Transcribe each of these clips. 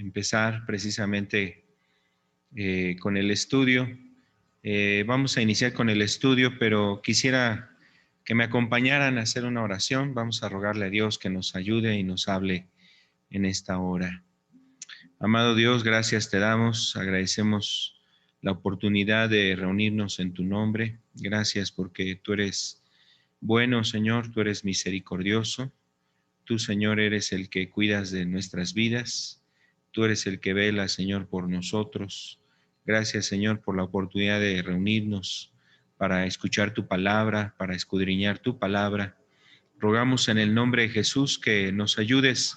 empezar precisamente con el estudio. Vamos a iniciar con el estudio, pero quisiera que me acompañaran a hacer una oración. Vamos a rogarle a Dios que nos ayude y nos hable en esta hora. Amado Dios, gracias te damos, agradecemos la oportunidad de reunirnos en tu nombre. Gracias porque tú eres bueno, Señor, tú eres misericordioso. Tú, Señor, eres el que cuidas de nuestras vidas. Tú eres el que vela, Señor, por nosotros. Gracias, Señor, por la oportunidad de reunirnos para escuchar tu palabra, para escudriñar tu palabra. Rogamos en el nombre de Jesús que nos ayudes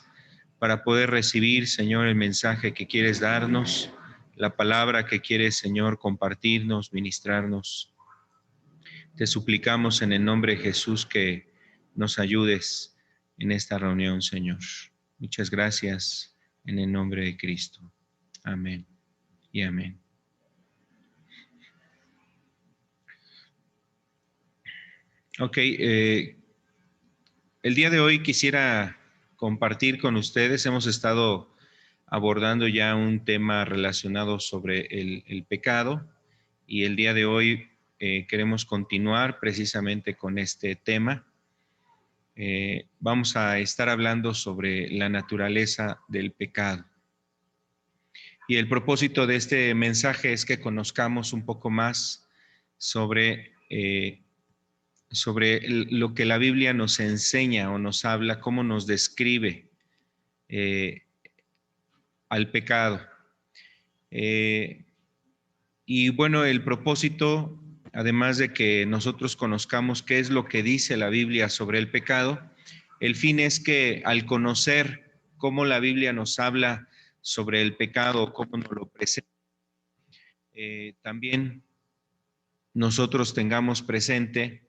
para poder recibir, Señor, el mensaje que quieres darnos, la palabra que quieres, Señor, compartirnos, ministrarnos. Te suplicamos en el nombre de Jesús que nos ayudes en esta reunión, Señor. Muchas gracias en el nombre de Cristo. Amén y amén. Ok, el día de hoy quisiera compartir con ustedes, hemos estado abordando ya un tema relacionado sobre el pecado y el día de hoy queremos continuar precisamente con este tema. Vamos a estar hablando sobre la naturaleza del pecado. Y el propósito de este mensaje es que conozcamos un poco más sobre lo que la Biblia nos enseña o nos habla, cómo nos describe al pecado. Y bueno, el propósito, además de que nosotros conozcamos qué es lo que dice la Biblia sobre el pecado, el fin es que al conocer cómo la Biblia nos habla sobre el pecado, cómo nos lo presenta, también nosotros tengamos presente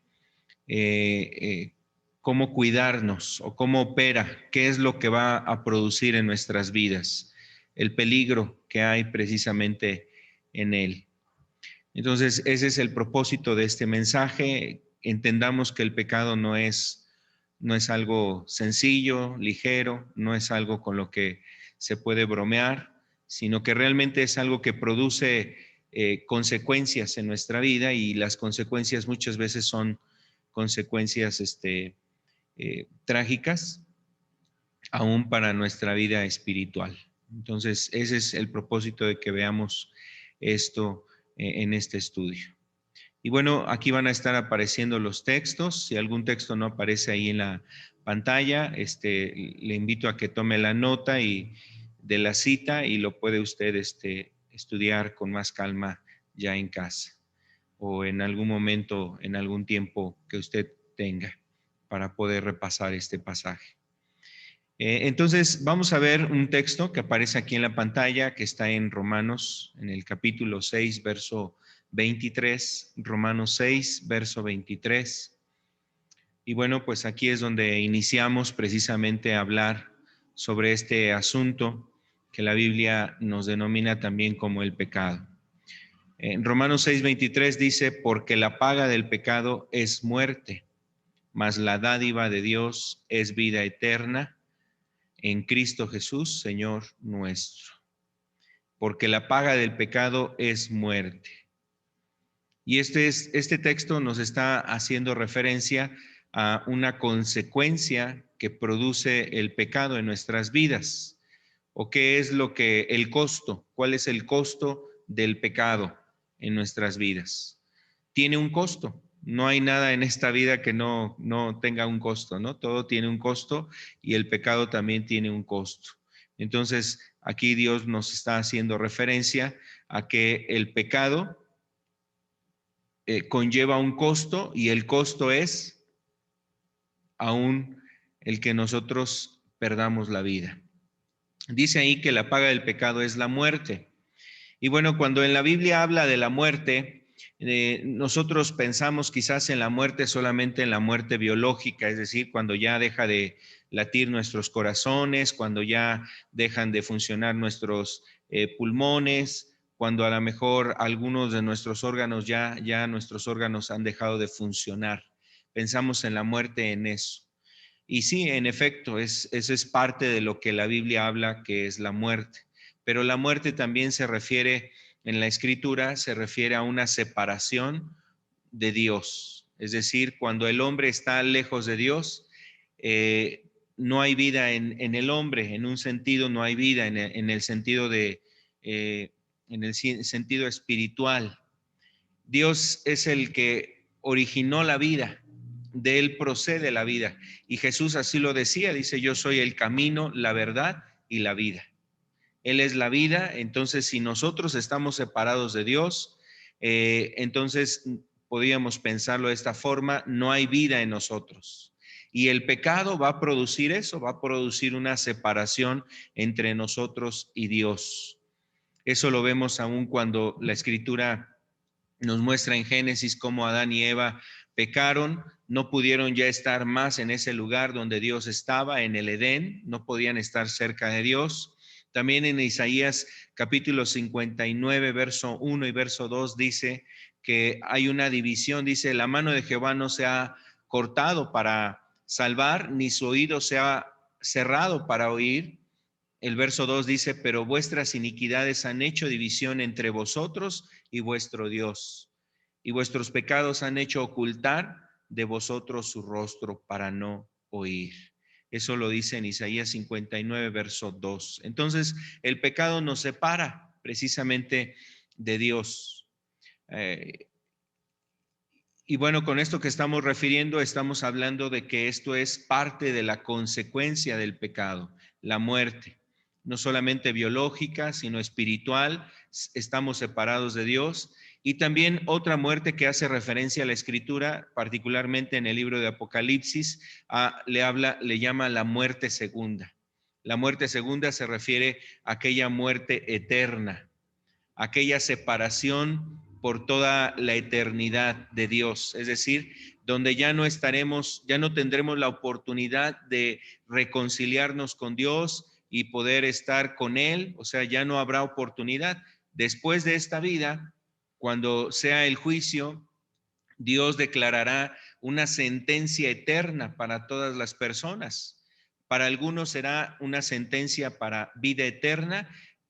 cómo cuidarnos o cómo opera, qué es lo que va a producir en nuestras vidas, el peligro que hay precisamente en él. Entonces, ese es el propósito de este mensaje. Entendamos que el pecado no es algo sencillo, ligero, no es algo con lo que se puede bromear, sino que realmente es algo que produce consecuencias en nuestra vida, y las consecuencias muchas veces son consecuencias trágicas, aún para nuestra vida espiritual. Entonces, ese es el propósito de que veamos esto en este estudio. Y bueno, aquí van a estar apareciendo los textos. Si algún texto no aparece ahí en la pantalla, le invito a que tome la nota de la cita y lo puede usted estudiar con más calma ya en casa o en algún momento, en algún tiempo que usted tenga para poder repasar este pasaje. Entonces, vamos a ver un texto que aparece aquí en la pantalla, que está en Romanos, en el capítulo 6, verso 23, Romanos 6, verso 23. Y bueno, pues aquí es donde iniciamos precisamente a hablar sobre este asunto que la Biblia nos denomina también como el pecado. En Romanos 6, 23 dice, porque la paga del pecado es muerte, mas la dádiva de Dios es vida eterna en Cristo Jesús, Señor nuestro. Porque la paga del pecado es muerte. Y este texto nos está haciendo referencia a una consecuencia que produce el pecado en nuestras vidas. ¿O qué es el costo? ¿Cuál es el costo del pecado en nuestras vidas? Tiene un costo. No hay nada en esta vida que no tenga un costo, ¿no? Todo tiene un costo y el pecado también tiene un costo. Entonces, aquí Dios nos está haciendo referencia a que el pecado conlleva un costo, y el costo es aún el que nosotros perdamos la vida. Dice ahí que la paga del pecado es la muerte. Y bueno, cuando en la Biblia habla de la muerte, nosotros pensamos quizás en la muerte solamente en la muerte biológica, es decir, cuando ya deja de latir nuestros corazones, cuando ya dejan de funcionar nuestros pulmones, cuando a lo mejor algunos de nuestros órganos ya nuestros órganos han dejado de funcionar. Pensamos en la muerte en eso. Y sí, en efecto, eso es parte de lo que la Biblia habla, que es la muerte. pero la muerte también se refiere, en la Escritura, se refiere a una separación de Dios. Es decir, cuando el hombre está lejos de Dios, no hay vida en el hombre, en un sentido no hay vida, en el sentido en el sentido espiritual. Dios es el que originó la vida, de él procede la vida. Y Jesús así lo decía, dice, yo soy el camino, la verdad y la vida. Él es la vida, entonces si nosotros estamos separados de Dios, entonces podríamos pensarlo de esta forma, no hay vida en nosotros. Y el pecado va a producir eso, va a producir una separación entre nosotros y Dios. Eso lo vemos aún cuando la Escritura nos muestra en Génesis cómo Adán y Eva pecaron, no pudieron ya estar más en ese lugar donde Dios estaba, en el Edén, no podían estar cerca de Dios. También en Isaías capítulo 59, verso 1 y verso 2 dice que hay una división, dice, la mano de Jehová no se ha cortado para salvar, ni su oído se ha cerrado para oír. El verso 2 dice, pero vuestras iniquidades han hecho división entre vosotros y vuestro Dios, y vuestros pecados han hecho ocultar de vosotros su rostro para no oír. Eso lo dice en Isaías 59, verso 2. Entonces, el pecado nos separa precisamente de Dios. Y bueno, con esto que estamos refiriendo, estamos hablando de que esto es parte de la consecuencia del pecado, la muerte, no solamente biológica, sino espiritual. Estamos separados de Dios. Y también otra muerte que hace referencia a la Escritura, particularmente en el libro de Apocalipsis, le llama la muerte segunda. La muerte segunda se refiere a aquella muerte eterna, aquella separación por toda la eternidad de Dios, es decir, donde ya no estaremos, ya no tendremos la oportunidad de reconciliarnos con Dios y poder estar con Él, o sea, ya no habrá oportunidad. Después de esta vida, cuando sea el juicio, Dios declarará una sentencia eterna para todas las personas. Para algunos será una sentencia para vida eterna,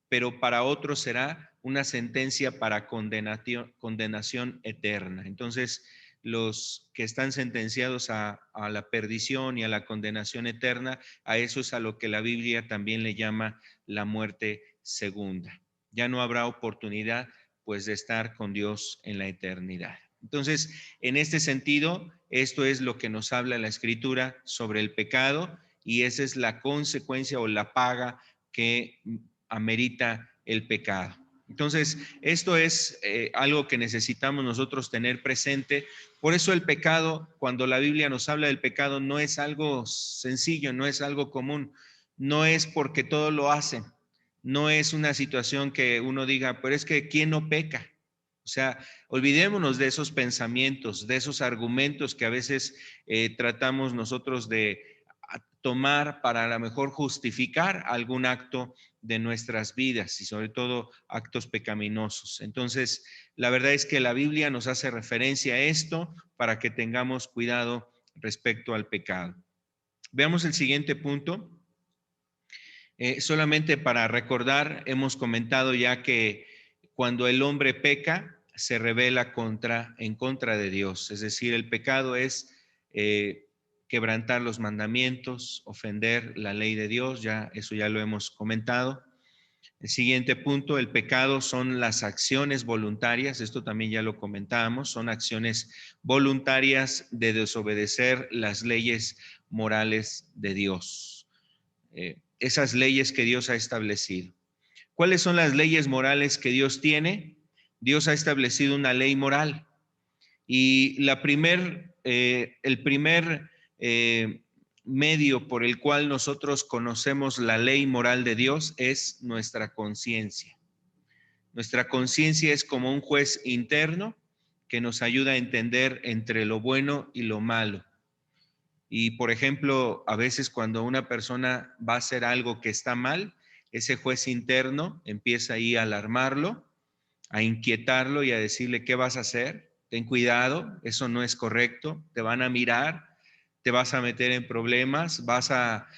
pero para otros será una sentencia para condenación eterna. Entonces, los que están sentenciados a la perdición y a la condenación eterna, a eso es a lo que la Biblia también le llama la muerte segunda. Ya no habrá oportunidad, pues, de estar con Dios en la eternidad. Entonces, en este sentido, esto es lo que nos habla la Escritura sobre el pecado, y esa es la consecuencia o la paga que amerita el pecado. Entonces, esto es algo que necesitamos nosotros tener presente. Por eso el pecado, cuando la Biblia nos habla del pecado, no es algo sencillo, no es algo común, no es porque todos lo hacen, no es una situación que uno diga, pero es que ¿quién no peca? O sea, olvidémonos de esos pensamientos, de esos argumentos que a veces tratamos nosotros de tomar para a lo mejor justificar algún acto de nuestras vidas y sobre todo actos pecaminosos. Entonces, la verdad es que la Biblia nos hace referencia a esto para que tengamos cuidado respecto al pecado. Veamos el siguiente punto. Solamente para recordar, hemos comentado ya que cuando el hombre peca, se rebela en contra de Dios. Es decir, el pecado es quebrantar los mandamientos, ofender la ley de Dios, eso ya lo hemos comentado. El siguiente punto, el pecado son las acciones voluntarias, esto también ya lo comentábamos, son acciones voluntarias de desobedecer las leyes morales de Dios. Esas leyes que Dios ha establecido. ¿Cuáles son las leyes morales que Dios tiene? Dios ha establecido una ley moral y el primer medio por el cual nosotros conocemos la ley moral de Dios es nuestra conciencia. Nuestra conciencia es como un juez interno que nos ayuda a entender entre lo bueno y lo malo. Y, por ejemplo, a veces cuando una persona va a hacer algo que está mal, ese juez interno empieza ahí a alarmarlo, a inquietarlo y a decirle, ¿qué vas a hacer? Ten cuidado, eso no es correcto, te van a mirar, te vas a meter en problemas, vas a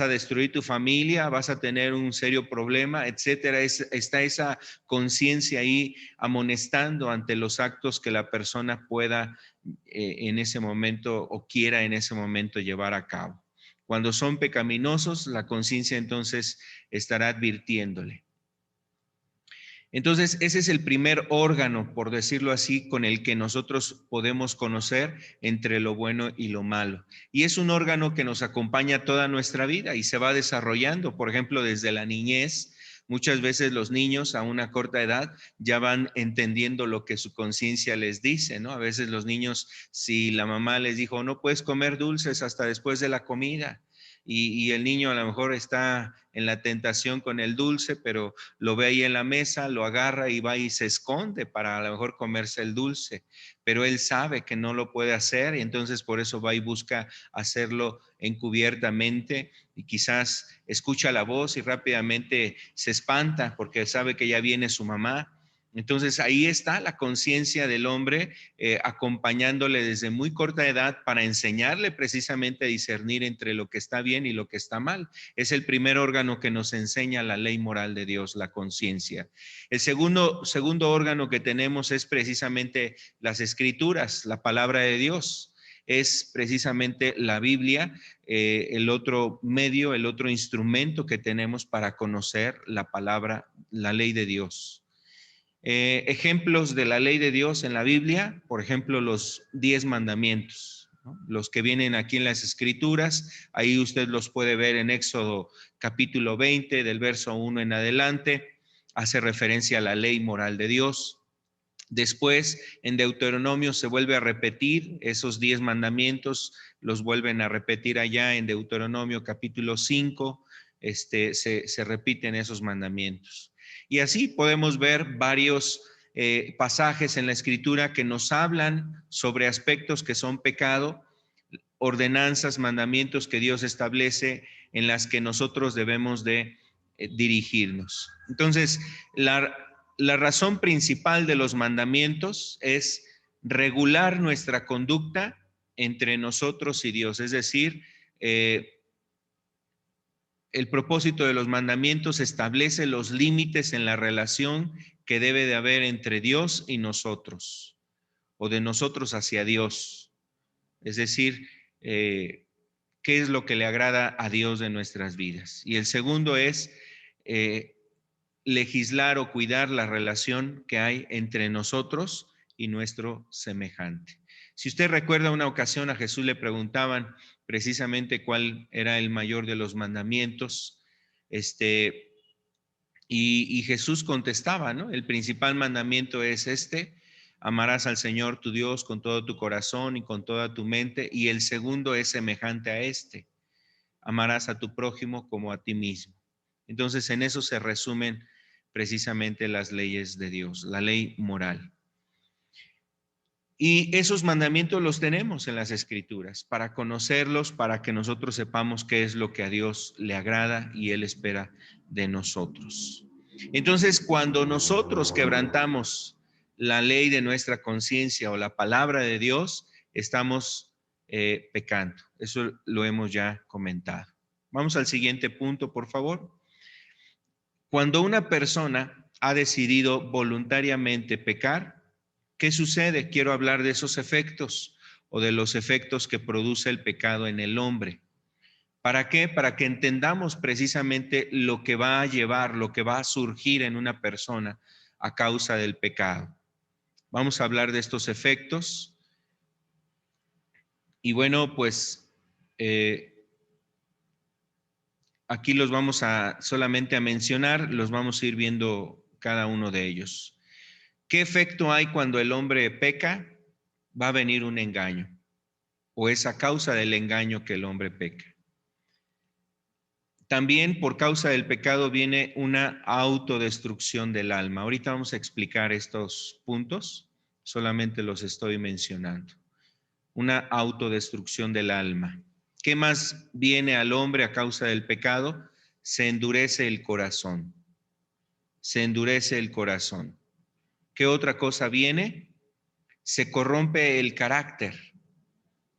destruir tu familia, vas a tener un serio problema, etcétera. Está esa conciencia ahí amonestando ante los actos que la persona pueda en ese momento o quiera en ese momento llevar a cabo. Cuando son pecaminosos, la conciencia entonces estará advirtiéndole. Entonces, ese es el primer órgano, por decirlo así, con el que nosotros podemos conocer entre lo bueno y lo malo. Y es un órgano que nos acompaña toda nuestra vida y se va desarrollando, por ejemplo, desde la niñez. Muchas veces los niños a una corta edad ya van entendiendo lo que su conciencia les dice, ¿no? A veces los niños, si la mamá les dijo, no puedes comer dulces hasta después de la comida, y el niño a lo mejor está en la tentación con el dulce, pero lo ve ahí en la mesa, lo agarra y va y se esconde para a lo mejor comerse el dulce, pero él sabe que no lo puede hacer y entonces por eso va y busca hacerlo encubiertamente y quizás escucha la voz y rápidamente se espanta porque sabe que ya viene su mamá. Entonces ahí está la conciencia del hombre acompañándole desde muy corta edad para enseñarle precisamente a discernir entre lo que está bien y lo que está mal. Es el primer órgano que nos enseña la ley moral de Dios, la conciencia. El segundo órgano que tenemos es precisamente las escrituras, la palabra de Dios. Es precisamente la Biblia, el otro medio, el otro instrumento que tenemos para conocer la palabra, la ley de Dios. Ejemplos de la ley de Dios en la Biblia, por ejemplo, los 10 mandamientos, ¿no? Los que vienen aquí en las Escrituras, ahí usted los puede ver en Éxodo capítulo 20, del verso 1 en adelante, hace referencia a la ley moral de Dios. Después, en Deuteronomio se vuelve a repetir esos 10 mandamientos, los vuelven a repetir allá en Deuteronomio capítulo 5, se repiten esos mandamientos. Y así podemos ver varios pasajes en la Escritura que nos hablan sobre aspectos que son pecado, ordenanzas, mandamientos que Dios establece en las que nosotros debemos de dirigirnos. Entonces, la razón principal de los mandamientos es regular nuestra conducta entre nosotros y Dios, es decir, el propósito de los mandamientos establece los límites en la relación que debe de haber entre Dios y nosotros, o de nosotros hacia Dios. Es decir, qué es lo que le agrada a Dios de nuestras vidas. Y el segundo es legislar o cuidar la relación que hay entre nosotros y nuestro semejante. Si usted recuerda una ocasión a Jesús le preguntaban precisamente cuál era el mayor de los mandamientos, y Jesús contestaba, ¿no? El principal mandamiento es amarás al Señor tu Dios con todo tu corazón y con toda tu mente, y el segundo es semejante a amarás a tu prójimo como a ti mismo. Entonces en eso se resumen precisamente las leyes de Dios, la ley moral. Y esos mandamientos los tenemos en las Escrituras para conocerlos, para que nosotros sepamos qué es lo que a Dios le agrada y Él espera de nosotros. Entonces, cuando nosotros quebrantamos la ley de nuestra conciencia o la palabra de Dios, estamos pecando. Eso lo hemos ya comentado. Vamos al siguiente punto, por favor. Cuando una persona ha decidido voluntariamente pecar, ¿qué sucede? Quiero hablar de esos efectos o de los efectos que produce el pecado en el hombre. ¿Para qué? Para que entendamos precisamente lo que va a llevar, lo que va a surgir en una persona a causa del pecado. Vamos a hablar de estos efectos. Y bueno, pues aquí los vamos a solamente a mencionar, los vamos a ir viendo cada uno de ellos. ¿Qué efecto hay cuando el hombre peca? Va a venir un engaño, o es a causa del engaño que el hombre peca. También por causa del pecado viene una autodestrucción del alma. Ahorita vamos a explicar estos puntos, solamente los estoy mencionando. Una autodestrucción del alma. ¿Qué más viene al hombre a causa del pecado? Se endurece el corazón. Se endurece el corazón. ¿Qué otra cosa viene? Se corrompe el carácter.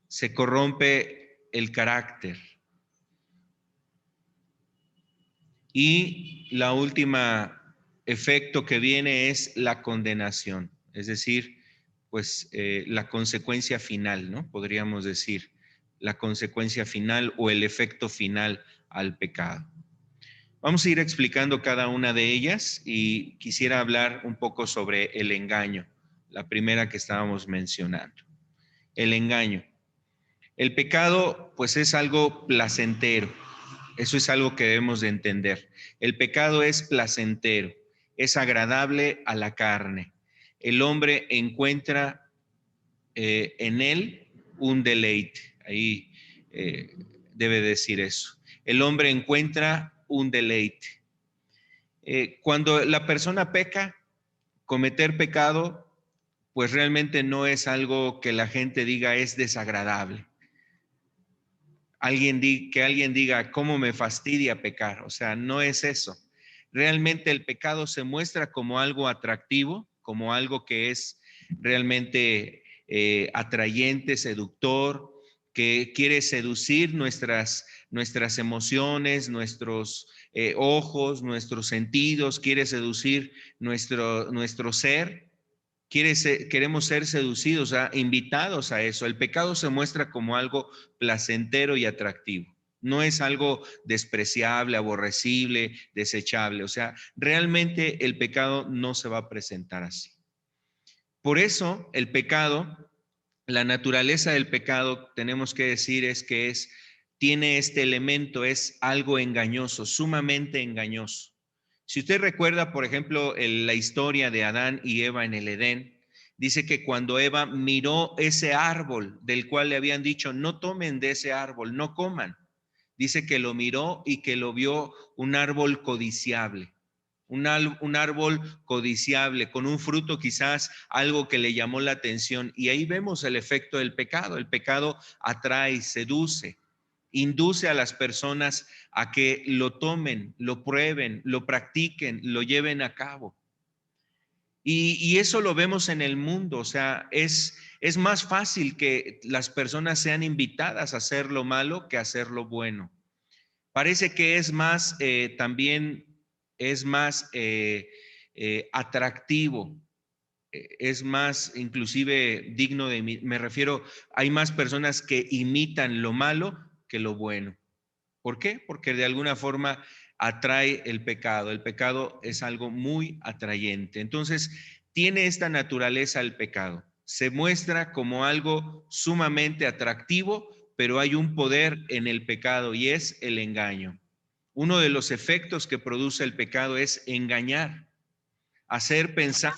Se corrompe el carácter. Y la última efecto que viene es la condenación, es decir, pues la consecuencia final, ¿no? Podríamos decir, la consecuencia final o el efecto final al pecado. Vamos a ir explicando cada una de ellas y quisiera hablar un poco sobre el engaño, la primera que estábamos mencionando. El engaño. El pecado, pues es algo placentero. Eso es algo que debemos de entender. El pecado es placentero, es agradable a la carne. El hombre encuentra en él un deleite. Ahí debe decir eso. El hombre encuentra un deleite. Cuando la persona peca, cometer pecado, pues realmente no es algo que la gente diga es desagradable. Que alguien diga, ¿cómo me fastidia pecar? O sea, no es eso. Realmente el pecado se muestra como algo atractivo, como algo que es realmente atrayente, seductor, que quiere seducir nuestras emociones, nuestros ojos, nuestros sentidos, quiere seducir nuestro ser. Queremos ser seducidos, invitados a eso. El pecado se muestra como algo placentero y atractivo. No es algo despreciable, aborrecible, desechable. O sea, realmente el pecado no se va a presentar así. Por eso el pecado, la naturaleza del pecado, tenemos que decir tiene este elemento, es algo engañoso, sumamente engañoso. Si usted recuerda, por ejemplo, la historia de Adán y Eva en el Edén, dice que cuando Eva miró ese árbol del cual le habían dicho, no tomen de ese árbol, no coman, dice que lo miró y que lo vio un árbol codiciable. Un árbol codiciable, con un fruto quizás algo que le llamó la atención. Y ahí vemos el efecto del pecado. El pecado atrae, seduce, induce a las personas a que lo tomen, lo prueben, lo practiquen, lo lleven a cabo. Y eso lo vemos en el mundo, o sea, es más fácil que las personas sean invitadas a hacer lo malo que a hacer lo bueno. Parece que es más, también es más atractivo, es más inclusive digno me refiero, hay más personas que imitan lo malo que lo bueno. ¿Por qué? Porque de alguna forma atrae el pecado. El pecado es algo muy atrayente. Entonces, tiene esta naturaleza el pecado. Se muestra como algo sumamente atractivo, pero hay un poder en el pecado y es el engaño. Uno de los efectos que produce el pecado es engañar, hacer pensar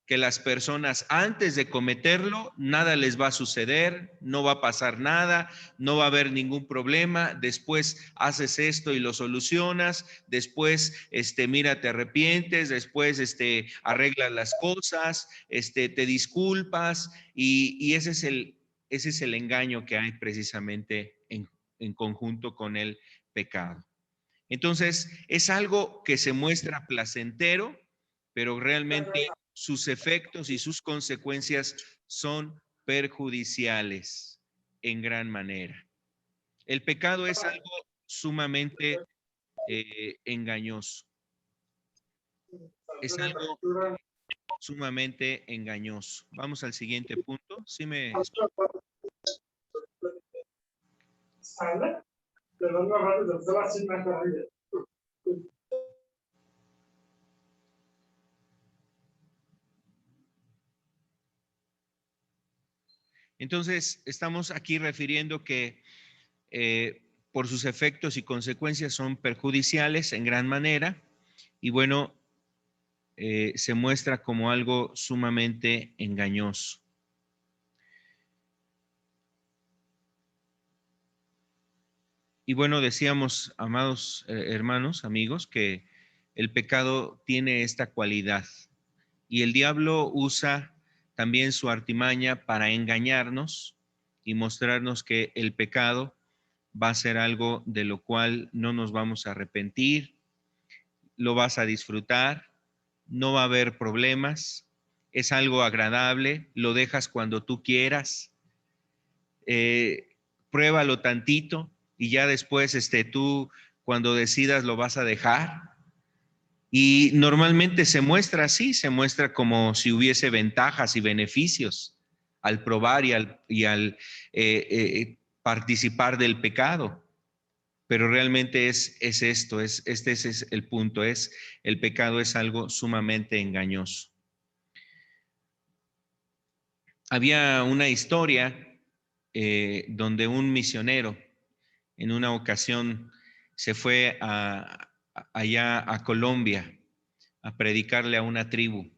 que las personas antes de cometerlo, nada les va a suceder, no va a pasar nada, no va a haber ningún problema, después haces esto y lo solucionas, después, mira, te arrepientes, después, arreglas las cosas, te disculpas y ese es el engaño que hay precisamente en conjunto con el pecado. Entonces, es algo que se muestra placentero, pero realmente sus efectos y sus consecuencias son perjudiciales en gran manera. El pecado es algo sumamente engañoso. Es algo sumamente engañoso. Vamos al siguiente punto. ¿Sí me... Entonces, estamos aquí refiriendo que por sus efectos y consecuencias son perjudiciales en gran manera y bueno, se muestra como algo sumamente engañoso. Y bueno, decíamos, amados hermanos, amigos, que el pecado tiene esta cualidad y el diablo usa también su artimaña para engañarnos y mostrarnos que el pecado va a ser algo de lo cual no nos vamos a arrepentir, lo vas a disfrutar, no va a haber problemas, es algo agradable, lo dejas cuando tú quieras. pruébalo tantito y ya después tú cuando decidas lo vas a dejar. Y normalmente se muestra así, se muestra como si hubiese ventajas y beneficios al probar y al participar del pecado. Pero realmente es esto, este es el punto, el pecado es algo sumamente engañoso. Había una historia donde un misionero en una ocasión se fue allá a Colombia a predicarle a una tribu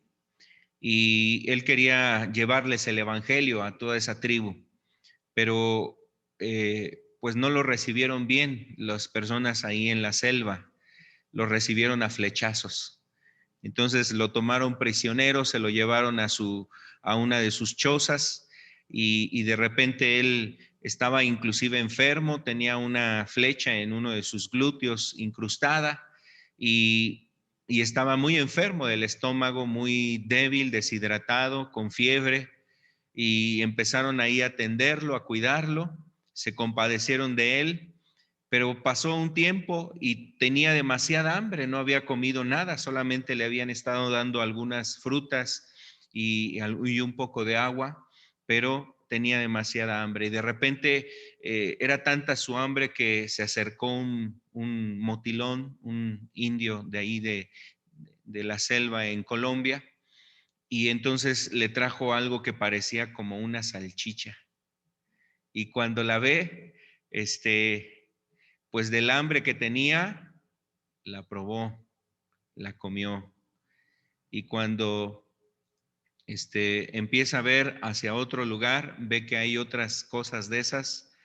y él quería llevarles el evangelio a toda esa tribu, pero pues no lo recibieron bien las personas ahí en la selva, lo recibieron a flechazos. Entonces lo tomaron prisionero, se lo llevaron a una de sus chozas y de repente él estaba inclusive enfermo, tenía una flecha en uno de sus glúteos incrustada y estaba muy enfermo del estómago, muy débil, deshidratado, con fiebre y empezaron ahí a atenderlo, a cuidarlo, se compadecieron de él. Pero pasó un tiempo y tenía demasiada hambre, no había comido nada, solamente le habían estado dando algunas frutas y un poco de agua, pero tenía demasiada hambre. Y de repente era tanta su hambre que se acercó un motilón, un indio de ahí de la selva en Colombia, y entonces le trajo algo que parecía como una salchicha. Y cuando la ve, pues del hambre que tenía, la probó, la comió. Y cuando empieza a ver hacia otro lugar, ve que hay otras cosas de esas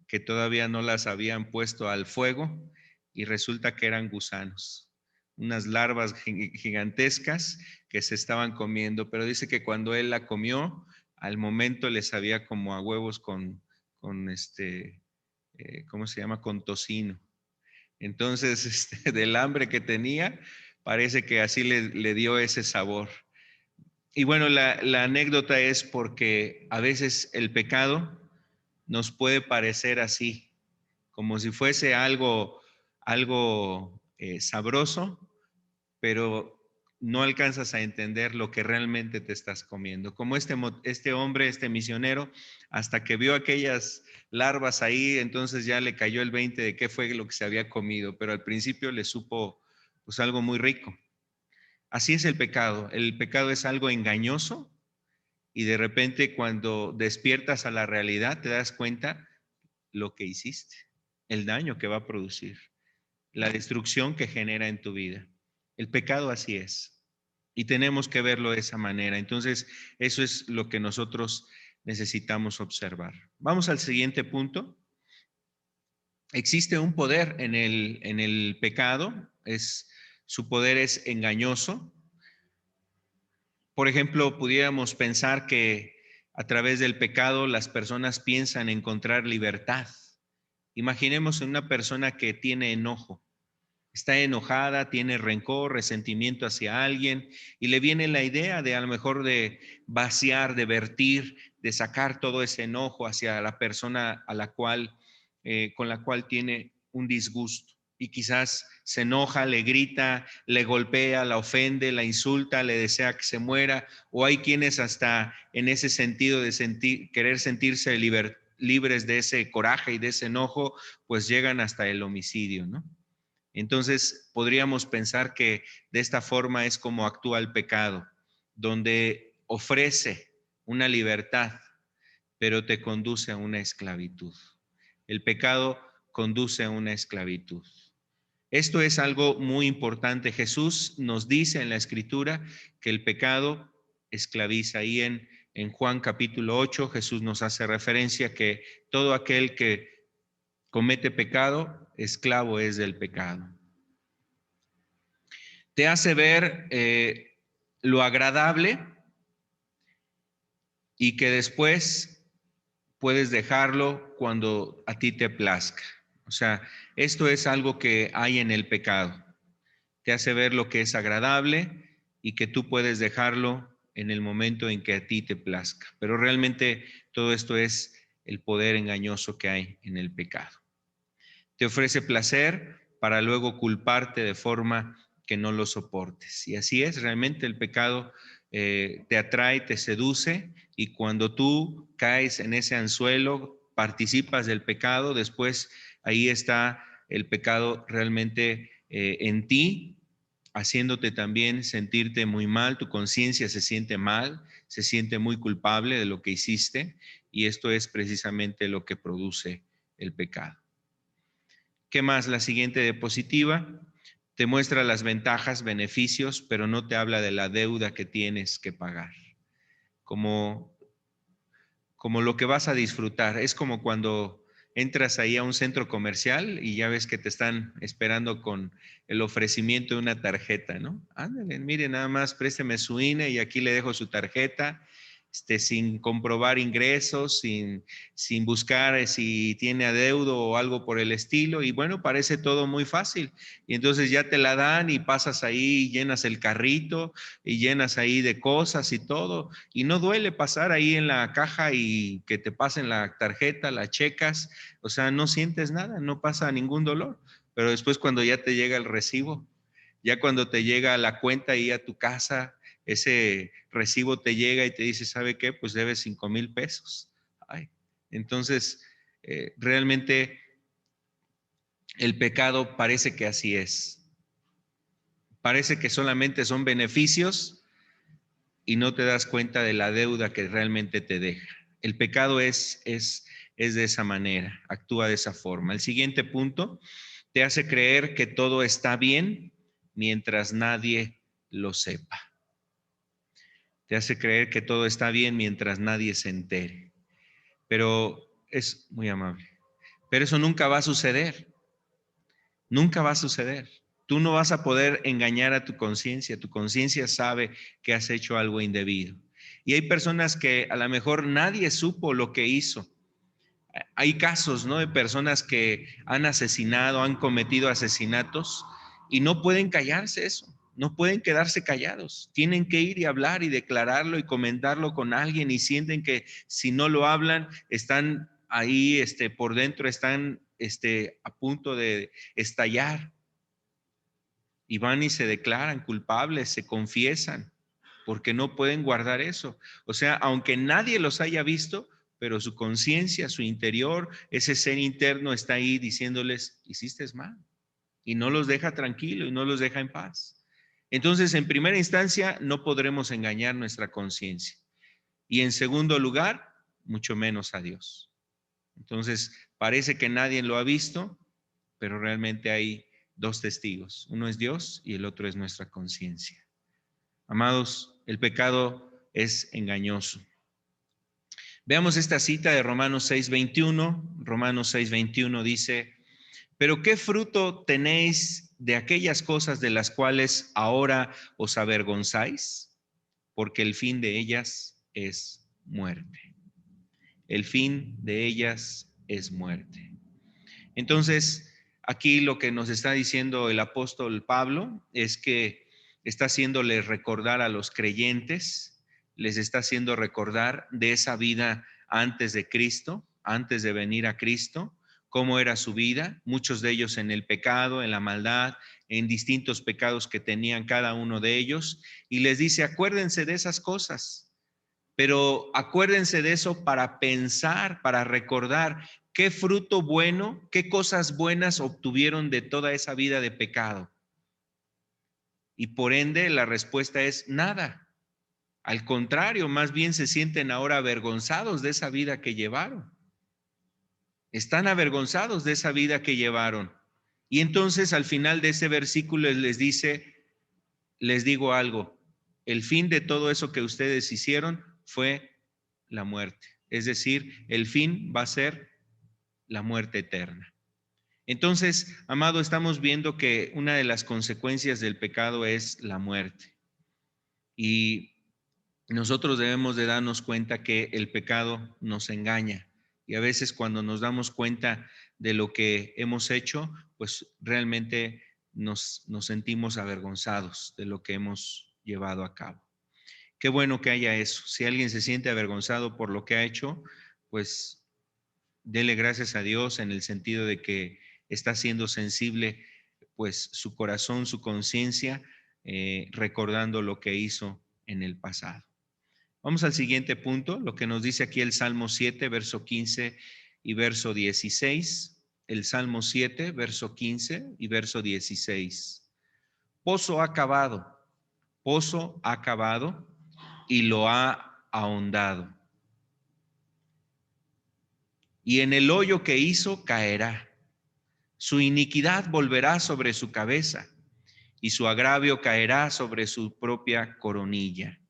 que todavía no las habían puesto al fuego y resulta que eran gusanos, unas larvas gigantescas que se estaban comiendo, pero dice que cuando él la comió, al momento le sabía como a huevos con ¿cómo se llama? Con tocino. Entonces, del hambre que tenía, parece que así le dio ese sabor. Y bueno, la anécdota es porque a veces el pecado nos puede parecer así, como si fuese algo sabroso, pero no alcanzas a entender lo que realmente te estás comiendo. Como este hombre, este misionero, hasta que vio aquellas larvas ahí, entonces ya le cayó el 20 de qué fue lo que se había comido, pero al principio le supo pues algo muy rico. Así es el pecado es algo engañoso y de repente cuando despiertas a la realidad te das cuenta lo que hiciste, el daño que va a producir, la destrucción que genera en tu vida. El pecado así es. Y tenemos que verlo de esa manera. Entonces, eso es lo que nosotros necesitamos observar. Vamos al siguiente punto. Existe un poder en el pecado. Su poder es engañoso. Por ejemplo, pudiéramos pensar que a través del pecado las personas piensan encontrar libertad. Imaginemos en una persona que tiene enojo. Está enojada, tiene rencor, resentimiento hacia alguien y le viene la idea de a lo mejor de vaciar, de vertir, de sacar todo ese enojo hacia la persona con la cual tiene un disgusto. Y quizás se enoja, le grita, le golpea, la ofende, la insulta, le desea que se muera. O hay quienes hasta en ese sentido de querer sentirse libres de ese coraje y de ese enojo, pues llegan hasta el homicidio, ¿no? Entonces, podríamos pensar que de esta forma es como actúa el pecado, donde ofrece una libertad, pero te conduce a una esclavitud. El pecado conduce a una esclavitud. Esto es algo muy importante. Jesús nos dice en la Escritura que el pecado esclaviza. Ahí en Juan capítulo 8, Jesús nos hace referencia que todo aquel que comete pecado, esclavo es del pecado. Te hace ver lo agradable y que después puedes dejarlo cuando a ti te plazca. O sea, esto es algo que hay en el pecado. Te hace ver lo que es agradable y que tú puedes dejarlo en el momento en que a ti te plazca. Pero realmente todo esto es el poder engañoso que hay en el pecado. Te ofrece placer para luego culparte de forma que no lo soportes. Y así es, realmente el pecado te atrae, te seduce, y cuando tú caes en ese anzuelo, participas del pecado, después ahí está el pecado realmente en ti, haciéndote también sentirte muy mal, tu conciencia se siente mal, se siente muy culpable de lo que hiciste, y esto es precisamente lo que produce el pecado. ¿Qué más? La siguiente diapositiva te muestra las ventajas, beneficios, pero no te habla de la deuda que tienes que pagar. Como, como lo que vas a disfrutar. Es como cuando entras ahí a un centro comercial y ya ves que te están esperando con el ofrecimiento de una tarjeta, ¿no? Ándale, mire, nada más présteme su INE y aquí le dejo su tarjeta, sin comprobar ingresos, sin buscar si tiene adeudo o algo por el estilo. Y bueno, parece todo muy fácil. Y entonces ya te la dan y pasas ahí, llenas el carrito y llenas ahí de cosas y todo. Y no duele pasar ahí en la caja y que te pasen la tarjeta, la checas. O sea, no sientes nada, no pasa ningún dolor. Pero después cuando ya te llega el recibo, ya cuando te llega la cuenta ahí a tu casa, ese recibo te llega y te dice, ¿sabe qué? Pues debes 5,000 pesos. Ay, entonces, realmente el pecado parece que así es. Parece que solamente son beneficios y no te das cuenta de la deuda que realmente te deja. El pecado es de esa manera, actúa de esa forma. El siguiente punto te hace creer que todo está bien mientras nadie lo sepa. Te hace creer que todo está bien mientras nadie se entere. Pero es muy amable. Pero eso nunca va a suceder. Nunca va a suceder. Tú no vas a poder engañar a tu conciencia. Tu conciencia sabe que has hecho algo indebido. Y hay personas que a lo mejor nadie supo lo que hizo. Hay casos, ¿no?, de personas que han asesinado, han cometido asesinatos y no pueden callarse eso. No pueden quedarse callados. Tienen que ir y hablar y declararlo y comentarlo con alguien, y sienten que si no lo hablan, están ahí por dentro, están a punto de estallar. Y van y se declaran culpables, se confiesan, porque no pueden guardar eso. O sea, aunque nadie los haya visto, pero su conciencia, su interior, ese ser interno está ahí diciéndoles, hiciste mal. Y no los deja tranquilo y no los deja en paz. Entonces, en primera instancia, no podremos engañar nuestra conciencia. Y en segundo lugar, mucho menos a Dios. Entonces, parece que nadie lo ha visto, pero realmente hay dos testigos. Uno es Dios y el otro es nuestra conciencia. Amados, el pecado es engañoso. Veamos esta cita de Romanos 6:21. Romanos 6:21 dice, pero ¿qué fruto tenéis de aquellas cosas de las cuales ahora os avergonzáis? Porque el fin de ellas es muerte. El fin de ellas es muerte. Entonces, aquí lo que nos está diciendo el apóstol Pablo es que está haciéndole recordar a los creyentes, les está haciendo recordar de esa vida antes de Cristo, antes de venir a Cristo, cómo era su vida, muchos de ellos en el pecado, en la maldad, en distintos pecados que tenían cada uno de ellos, y les dice, acuérdense de esas cosas, pero acuérdense de eso para pensar, para recordar qué fruto bueno, qué cosas buenas obtuvieron de toda esa vida de pecado. Y por ende la respuesta es nada. Al contrario, más bien se sienten ahora avergonzados de esa vida que llevaron. Están avergonzados de esa vida que llevaron. Y entonces al final de ese versículo les dice, les digo algo, el fin de todo eso que ustedes hicieron fue la muerte. Es decir, el fin va a ser la muerte eterna. Entonces, amado, estamos viendo que una de las consecuencias del pecado es la muerte. Y nosotros debemos de darnos cuenta que el pecado nos engaña. Y a veces cuando nos damos cuenta de lo que hemos hecho, pues realmente nos sentimos avergonzados de lo que hemos llevado a cabo. Qué bueno que haya eso. Si alguien se siente avergonzado por lo que ha hecho, pues Dele gracias a Dios en el sentido de que está siendo sensible, pues, su corazón, su conciencia, recordando lo que hizo en el pasado. Vamos al siguiente punto, lo que nos dice aquí el Salmo 7, verso 15 y verso 16. El Salmo 7, verso 15 y verso 16. Pozo ha cavado y lo ha ahondado. Y en el hoyo que hizo caerá. Su iniquidad volverá sobre su cabeza y su agravio caerá sobre su propia coronilla.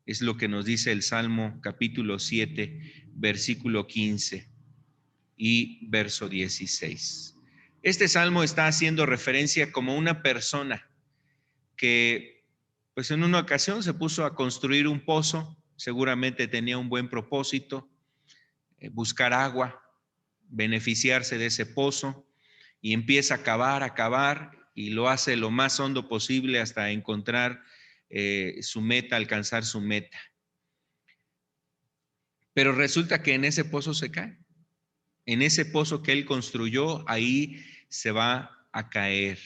Es lo que nos dice el Salmo capítulo 7, versículo 15 y verso 16. Este salmo está haciendo referencia como una persona que, pues, en una ocasión se puso a construir un pozo, seguramente tenía un buen propósito, buscar agua, beneficiarse de ese pozo, y empieza a cavar, y lo hace lo más hondo posible hasta encontrar su meta, alcanzar su meta. Pero resulta que en ese pozo se cae. En ese pozo que él construyó, ahí se va a caer.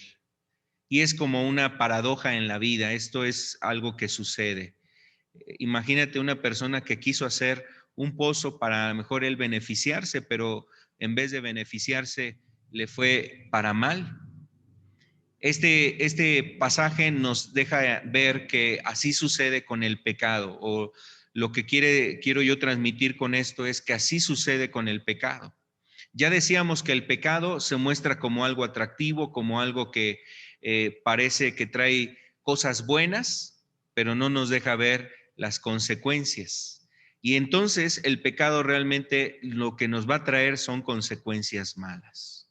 Y es como una paradoja en la vida. Esto es algo que sucede. Imagínate una persona que quiso hacer un pozo para a lo mejor él beneficiarse, pero en vez de beneficiarse le fue para mal. Este pasaje nos deja ver que así sucede con el pecado, o lo que quiero yo transmitir con esto es que así sucede con el pecado. Ya decíamos que el pecado se muestra como algo atractivo, como algo que parece que trae cosas buenas, pero no nos deja ver las consecuencias. Y entonces el pecado realmente lo que nos va a traer son consecuencias malas.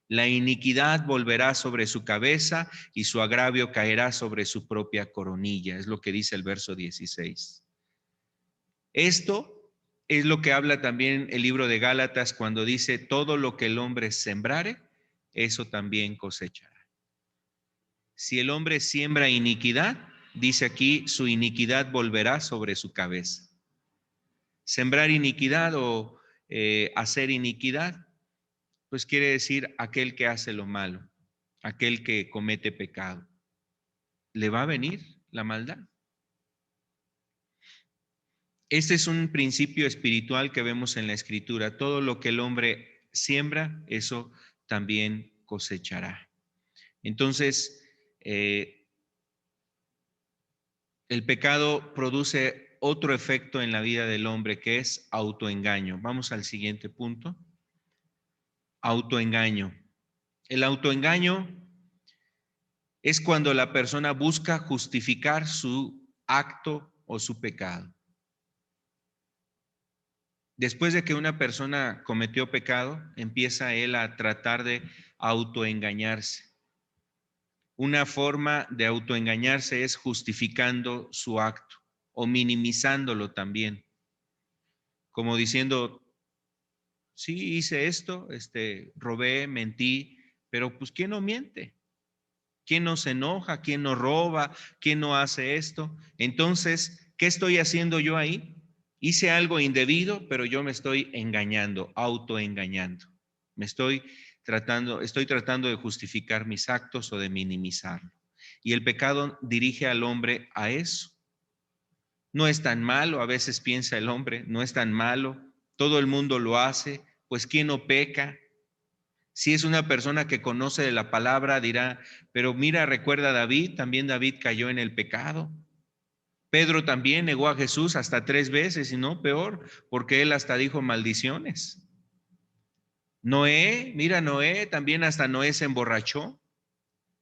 La iniquidad volverá sobre su cabeza y su agravio caerá sobre su propia coronilla, es lo que dice el verso 16. Esto es lo que habla también el libro de Gálatas cuando dice, todo lo que el hombre sembrare, eso también cosechará. Si el hombre siembra iniquidad, dice aquí, su iniquidad volverá sobre su cabeza. Sembrar iniquidad o hacer iniquidad, pues quiere decir aquel que hace lo malo, aquel que comete pecado. ¿Le va a venir la maldad? Este es un principio espiritual que vemos en la Escritura. Todo lo que el hombre siembra, eso también cosechará. Entonces, el pecado produce otro efecto en la vida del hombre que es autoengaño. Vamos al siguiente punto. Autoengaño. El autoengaño es cuando la persona busca justificar su acto o su pecado. Después de que una persona cometió pecado, empieza él a tratar de autoengañarse. Una forma de autoengañarse es justificando su acto o minimizándolo también, como diciendo, sí, hice esto, robé, mentí, pero pues ¿quién no miente? ¿Quién no se enoja? ¿Quién no roba? ¿Quién no hace esto? Entonces, ¿qué estoy haciendo yo ahí? Hice algo indebido, pero yo me estoy engañando, autoengañando. Estoy tratando de justificar mis actos o de minimizarlo. Y el pecado dirige al hombre a eso. No es tan malo, a veces piensa el hombre, no es tan malo, todo el mundo lo hace, pues ¿quién no peca? Si es una persona que conoce de la palabra, dirá, pero mira, recuerda a David, también David cayó en el pecado. Pedro también negó a Jesús hasta 3 veces y no peor, porque él hasta dijo maldiciones. Noé, mira, Noé, también hasta Noé se emborrachó.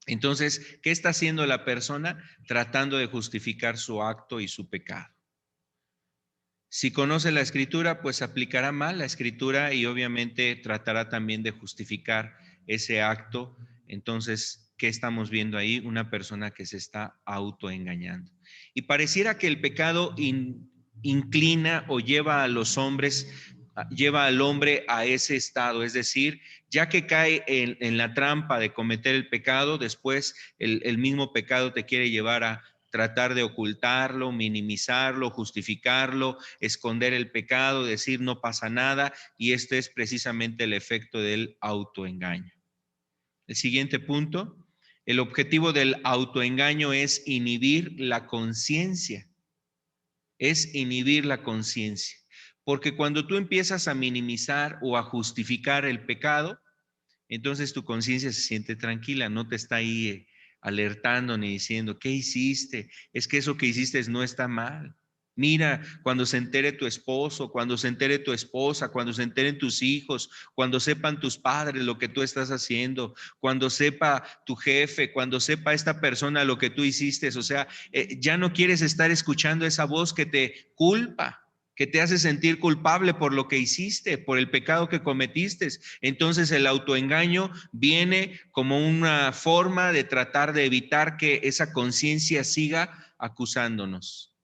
Entonces, ¿qué está haciendo la persona? Tratando de justificar su acto y su pecado. Si conoce la escritura, pues aplicará mal la escritura y obviamente tratará también de justificar ese acto. Entonces, ¿qué estamos viendo ahí? Una persona que se está autoengañando. Y pareciera que el pecado inclina o lleva a los hombres, lleva al hombre a ese estado, es decir, ya que cae en la trampa de cometer el pecado, después el mismo pecado te quiere llevar a tratar de ocultarlo, minimizarlo, justificarlo, esconder el pecado, decir no pasa nada, y este es precisamente el efecto del autoengaño. El siguiente punto, el objetivo del autoengaño es inhibir la conciencia, porque cuando tú empiezas a minimizar o a justificar el pecado, entonces tu conciencia se siente tranquila, no te está ahí alertando ni diciendo, ¿qué hiciste? Es que eso que hiciste no está mal. Mira, cuando se entere tu esposo, cuando se entere tu esposa, cuando se enteren tus hijos, cuando sepan tus padres lo que tú estás haciendo, cuando sepa tu jefe, cuando sepa esta persona lo que tú hiciste, o sea, ya no quieres estar escuchando esa voz que te culpa, que te hace sentir culpable por lo que hiciste, por el pecado que cometiste. Entonces el autoengaño viene como una forma de tratar de evitar que esa conciencia siga acusándonos.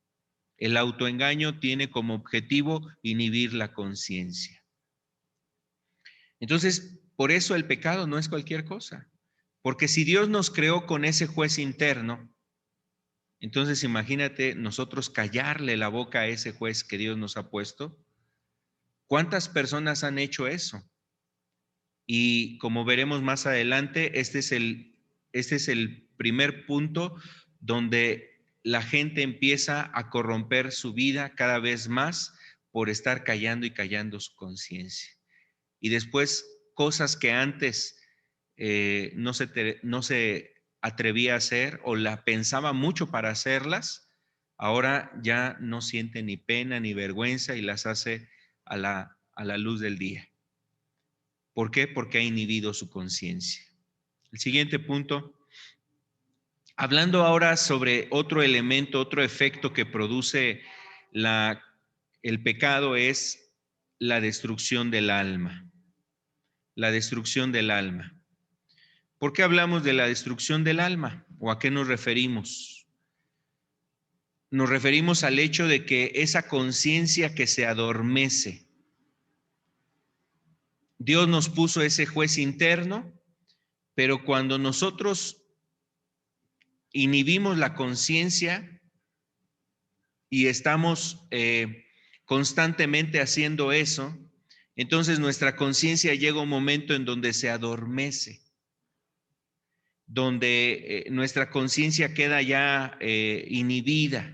El autoengaño tiene como objetivo inhibir la conciencia. Entonces, por eso el pecado no es cualquier cosa. Porque si Dios nos creó con ese juez interno, entonces imagínate nosotros callarle la boca a ese juez que Dios nos ha puesto. ¿Cuántas personas han hecho eso? Y como veremos más adelante, este es el primer punto donde la gente empieza a corromper su vida cada vez más por estar callando y callando su conciencia. Y después, cosas que antes no se atrevía a hacer o la pensaba mucho para hacerlas, ahora ya no siente ni pena ni vergüenza y las hace a la luz del día. ¿Por qué? Porque ha inhibido su conciencia. El siguiente punto, hablando ahora sobre otro elemento, otro efecto que produce el pecado, es la destrucción del alma. La destrucción del alma. ¿Por qué hablamos de la destrucción del alma? ¿O a qué nos referimos? Nos referimos al hecho de que esa conciencia que se adormece, Dios nos puso ese juez interno, pero cuando nosotros inhibimos la conciencia y estamos constantemente haciendo eso, entonces nuestra conciencia llega a un momento en donde se adormece, donde nuestra conciencia queda ya inhibida.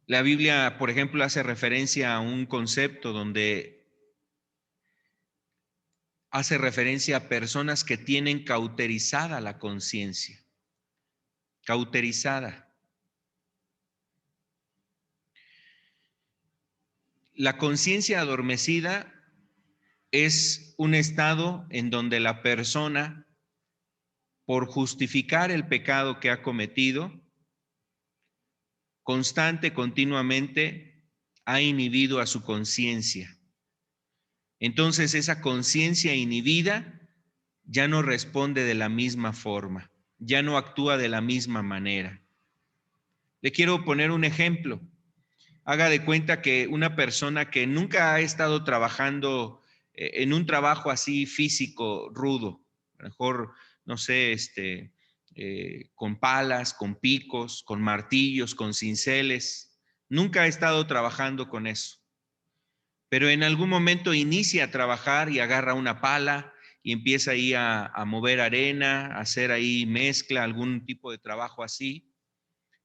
La Biblia, por ejemplo, hace referencia a un concepto donde hace referencia a personas que tienen cauterizada la conciencia. Cauterizada. La conciencia adormecida es un estado en donde la persona, por justificar el pecado que ha cometido, continuamente, ha inhibido a su conciencia. Entonces esa conciencia inhibida ya no responde de la misma forma, ya no actúa de la misma manera. Le quiero poner un ejemplo. Haga de cuenta que una persona que nunca ha estado trabajando en un trabajo así físico, rudo, a lo mejor, no sé, con palas, con picos, con martillos, con cinceles, nunca ha estado trabajando con eso. Pero en algún momento inicia a trabajar y agarra una pala y empieza ahí a mover arena, a hacer ahí mezcla, algún tipo de trabajo así.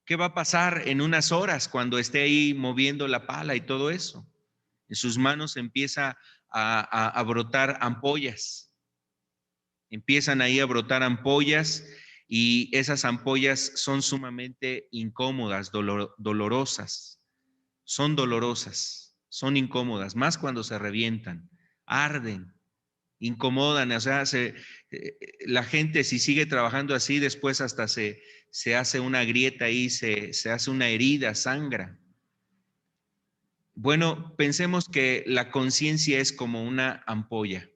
¿Qué va a pasar en unas horas cuando esté ahí moviendo la pala y todo eso? En sus manos empieza a brotar ampollas. Empiezan ahí a brotar ampollas y esas ampollas son sumamente incómodas, dolorosas. Son dolorosas, son incómodas, más cuando se revientan, arden, incomodan, o sea, la gente si sigue trabajando así, después hasta se hace una grieta ahí, se hace una herida, sangra. Bueno, pensemos que la conciencia es como una ampolla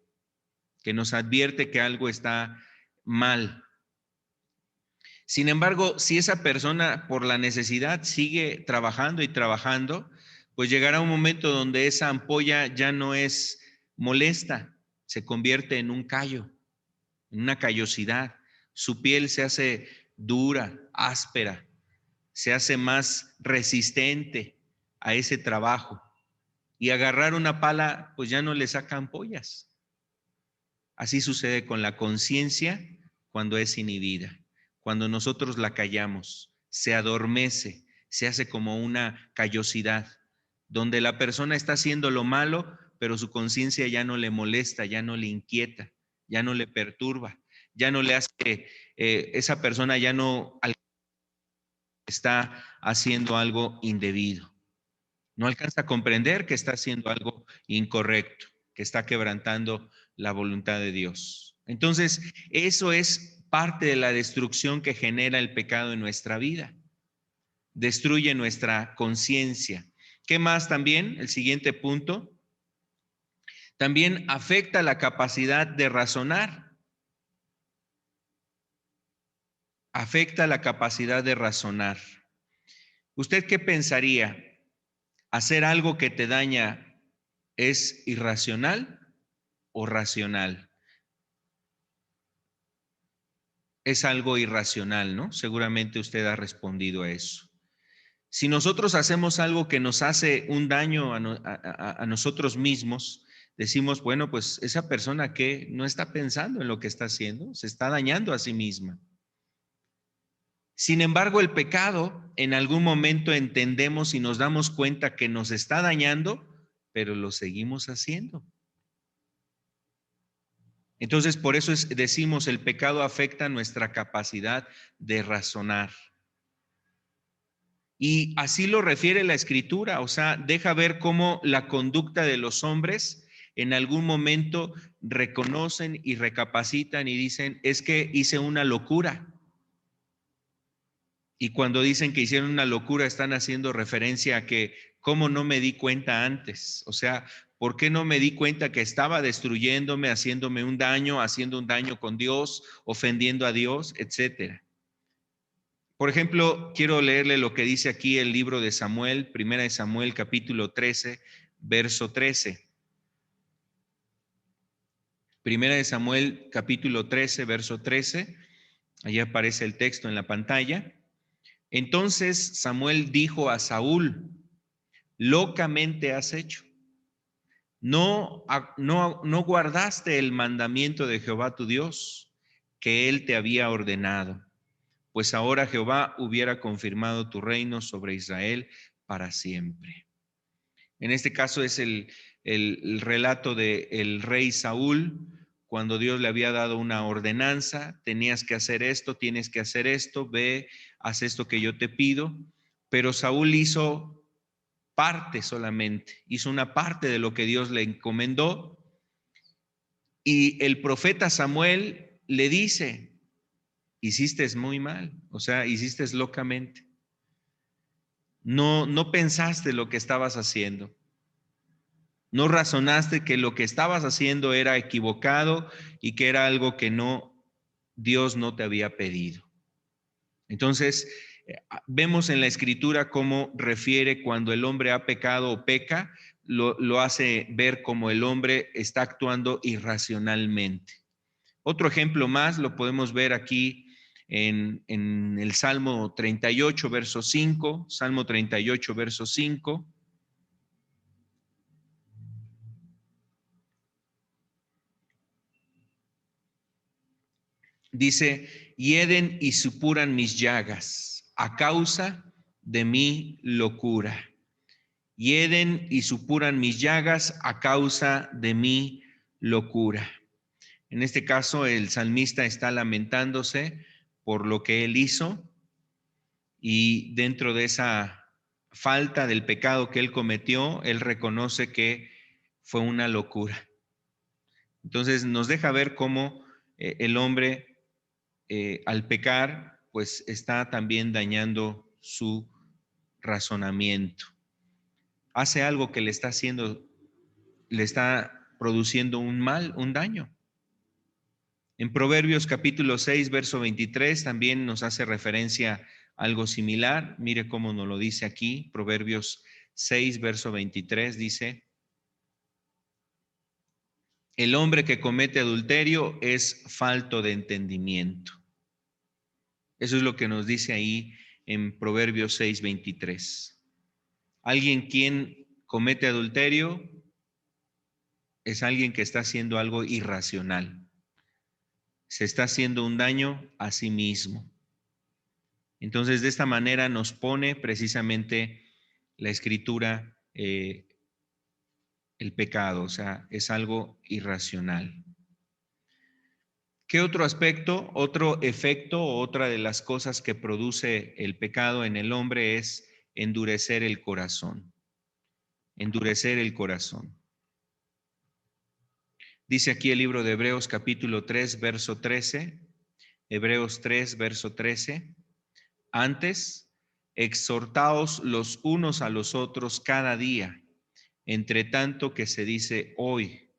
que nos advierte que algo está mal. Sin embargo, si esa persona por la necesidad sigue trabajando y trabajando, pues llegará un momento donde esa ampolla ya no es molesta, se convierte en un callo, en una callosidad. Su piel se hace dura, áspera, se hace más resistente a ese trabajo. Y agarrar una pala, pues ya no le sacan pollas. Así sucede con la conciencia cuando es inhibida. Cuando nosotros la callamos, se adormece, se hace como una callosidad, donde la persona está haciendo lo malo, pero su conciencia ya no le molesta, ya no le inquieta, ya no le perturba, ya no le hace, esa persona ya no está haciendo algo indebido. No alcanza a comprender que está haciendo algo incorrecto, que está quebrantando la voluntad de Dios. Entonces, eso es parte de la destrucción que genera el pecado en nuestra vida. Destruye nuestra conciencia. ¿Qué más también? El siguiente punto. También afecta la capacidad de razonar. Afecta la capacidad de razonar. ¿Usted qué pensaría? ¿Hacer algo que te daña es irracional o racional? Es algo irracional, ¿no? Seguramente usted ha respondido a eso. Si nosotros hacemos algo que nos hace un daño a nosotros mismos, decimos, bueno, pues esa persona que no está pensando en lo que está haciendo, se está dañando a sí misma. Sin embargo, el pecado, en algún momento entendemos y nos damos cuenta que nos está dañando, pero lo seguimos haciendo. Entonces, por eso decimos, el pecado afecta nuestra capacidad de razonar. Y así lo refiere la Escritura, o sea, deja ver cómo la conducta de los hombres en algún momento reconocen y recapacitan y dicen, es que hice una locura. Y cuando dicen que hicieron una locura, están haciendo referencia a que, ¿cómo no me di cuenta antes? O sea, ¿por qué no me di cuenta que estaba destruyéndome, haciéndome un daño, haciendo un daño con Dios, ofendiendo a Dios, etcétera? Por ejemplo, quiero leerle lo que dice aquí el libro de Samuel, primera de Samuel, capítulo 13, verso 13. Primera de Samuel, capítulo 13, verso 13. Allí aparece el texto en la pantalla. Entonces Samuel dijo a Saúl, locamente has hecho. No guardaste el mandamiento de Jehová tu Dios, que él te había ordenado. Pues ahora Jehová hubiera confirmado tu reino sobre Israel para siempre. En este caso es el relato del rey Saúl, cuando Dios le había dado una ordenanza, tenías que hacer esto, tienes que hacer esto, ve, haz esto que yo te pido, pero Saúl hizo parte solamente, hizo una parte de lo que Dios le encomendó, y el profeta Samuel le dice, hiciste muy mal, o sea, hiciste locamente. No pensaste lo que estabas haciendo. No razonaste que lo que estabas haciendo era equivocado y que era algo que Dios no te había pedido. Entonces, vemos en la Escritura cómo refiere cuando el hombre ha pecado o peca, lo hace ver como el hombre está actuando irracionalmente. Otro ejemplo más lo podemos ver aquí en el Salmo 38, verso 5, Salmo 38, verso 5. Dice, hieden y supuran mis llagas a causa de mi locura. Hieden y supuran mis llagas a causa de mi locura. En este caso, el salmista está lamentándose por lo que él hizo y dentro de esa falta del pecado que él cometió, él reconoce que fue una locura. Entonces nos deja ver cómo el hombre al pecar, pues está también dañando su razonamiento. Hace algo que le está produciendo un mal, un daño. En Proverbios capítulo 6, verso 23, también nos hace referencia a algo similar. Mire cómo nos lo dice aquí. Proverbios 6, verso 23 dice, El hombre que comete adulterio es falto de entendimiento. Eso es lo que nos dice ahí en Proverbios 6:23. Alguien quien comete adulterio es alguien que está haciendo algo irracional. Se está haciendo un daño a sí mismo. Entonces, de esta manera nos pone precisamente la Escritura el pecado, o sea, es algo irracional. ¿Qué otro aspecto, otro efecto, otra de las cosas que produce el pecado en el hombre es endurecer el corazón? Endurecer el corazón. Dice aquí el libro de Hebreos capítulo 3, verso 13, Hebreos 3, verso 13, antes, exhortaos los unos a los otros cada día, entre tanto que se dice hoy,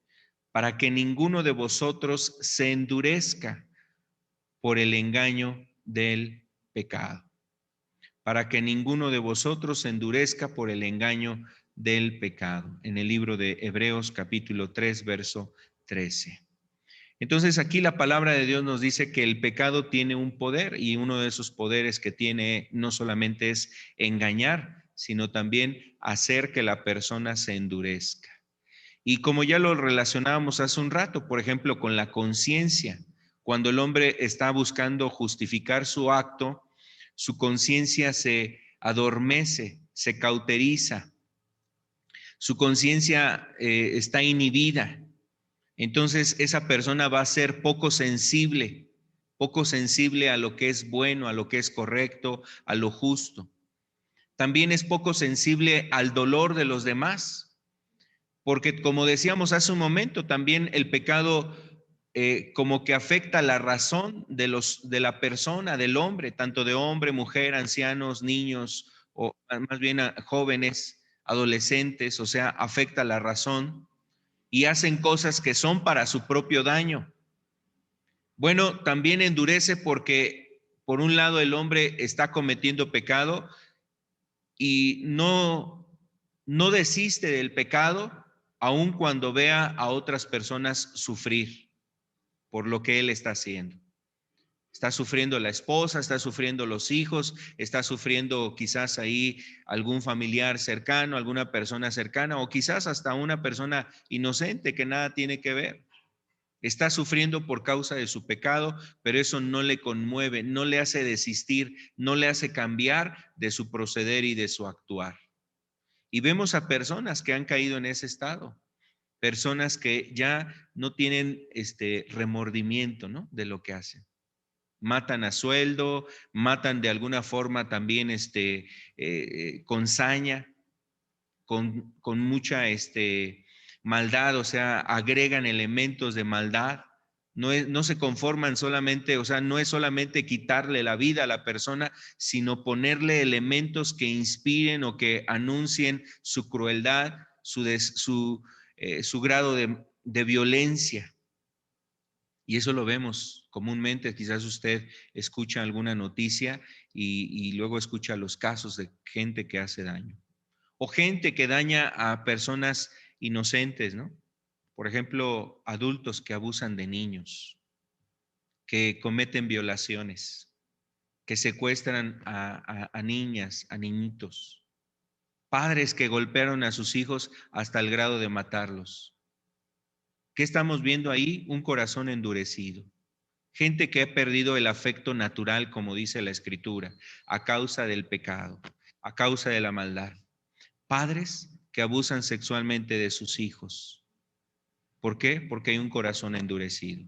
para que ninguno de vosotros se endurezca por el engaño del pecado. Para que ninguno de vosotros se endurezca por el engaño del pecado. En el libro de Hebreos capítulo 3, verso 13. Entonces aquí la palabra de Dios nos dice que el pecado tiene un poder y uno de esos poderes que tiene no solamente es engañar, sino también hacer que la persona se endurezca. Y como ya lo relacionábamos hace un rato, por ejemplo, con la conciencia, cuando el hombre está buscando justificar su acto, su conciencia se adormece, se cauteriza, su conciencia está inhibida. Entonces esa persona va a ser poco sensible a lo que es bueno, a lo que es correcto, a lo justo. También es poco sensible al dolor de los demás, porque como decíamos hace un momento, también el pecado como que afecta la razón de la persona, del hombre, tanto de hombre, mujer, ancianos, niños, o más bien jóvenes, adolescentes, o sea, afecta la razón y hacen cosas que son para su propio daño. Bueno, también endurece porque por un lado el hombre está cometiendo pecado y no desiste del pecado aun cuando vea a otras personas sufrir por lo que él está haciendo. Está sufriendo la esposa, está sufriendo los hijos, está sufriendo quizás ahí algún familiar cercano, alguna persona cercana o quizás hasta una persona inocente que nada tiene que ver. Está sufriendo por causa de su pecado, pero eso no le conmueve, no le hace desistir, no le hace cambiar de su proceder y de su actuar. Y vemos a personas que han caído en ese estado, personas que ya no tienen remordimiento, ¿no?, de lo que hacen. Matan a sueldo, matan de alguna forma también con saña, con mucha maldad, o sea, agregan elementos de maldad. No se conforman solamente, o sea, no es solamente quitarle la vida a la persona, sino ponerle elementos que inspiren o que anuncien su crueldad, su grado de violencia. Y eso lo vemos comúnmente. Quizás usted escucha alguna noticia y luego escucha los casos de gente que hace daño. O gente que daña a personas inocentes, ¿no? Por ejemplo, adultos que abusan de niños, que cometen violaciones, que secuestran a niñas, a niñitos, padres que golpearon a sus hijos hasta el grado de matarlos. ¿Qué estamos viendo ahí? Un corazón endurecido. Gente que ha perdido el afecto natural, como dice la Escritura, a causa del pecado, a causa de la maldad. Padres que abusan sexualmente de sus hijos. ¿Por qué? Porque hay un corazón endurecido.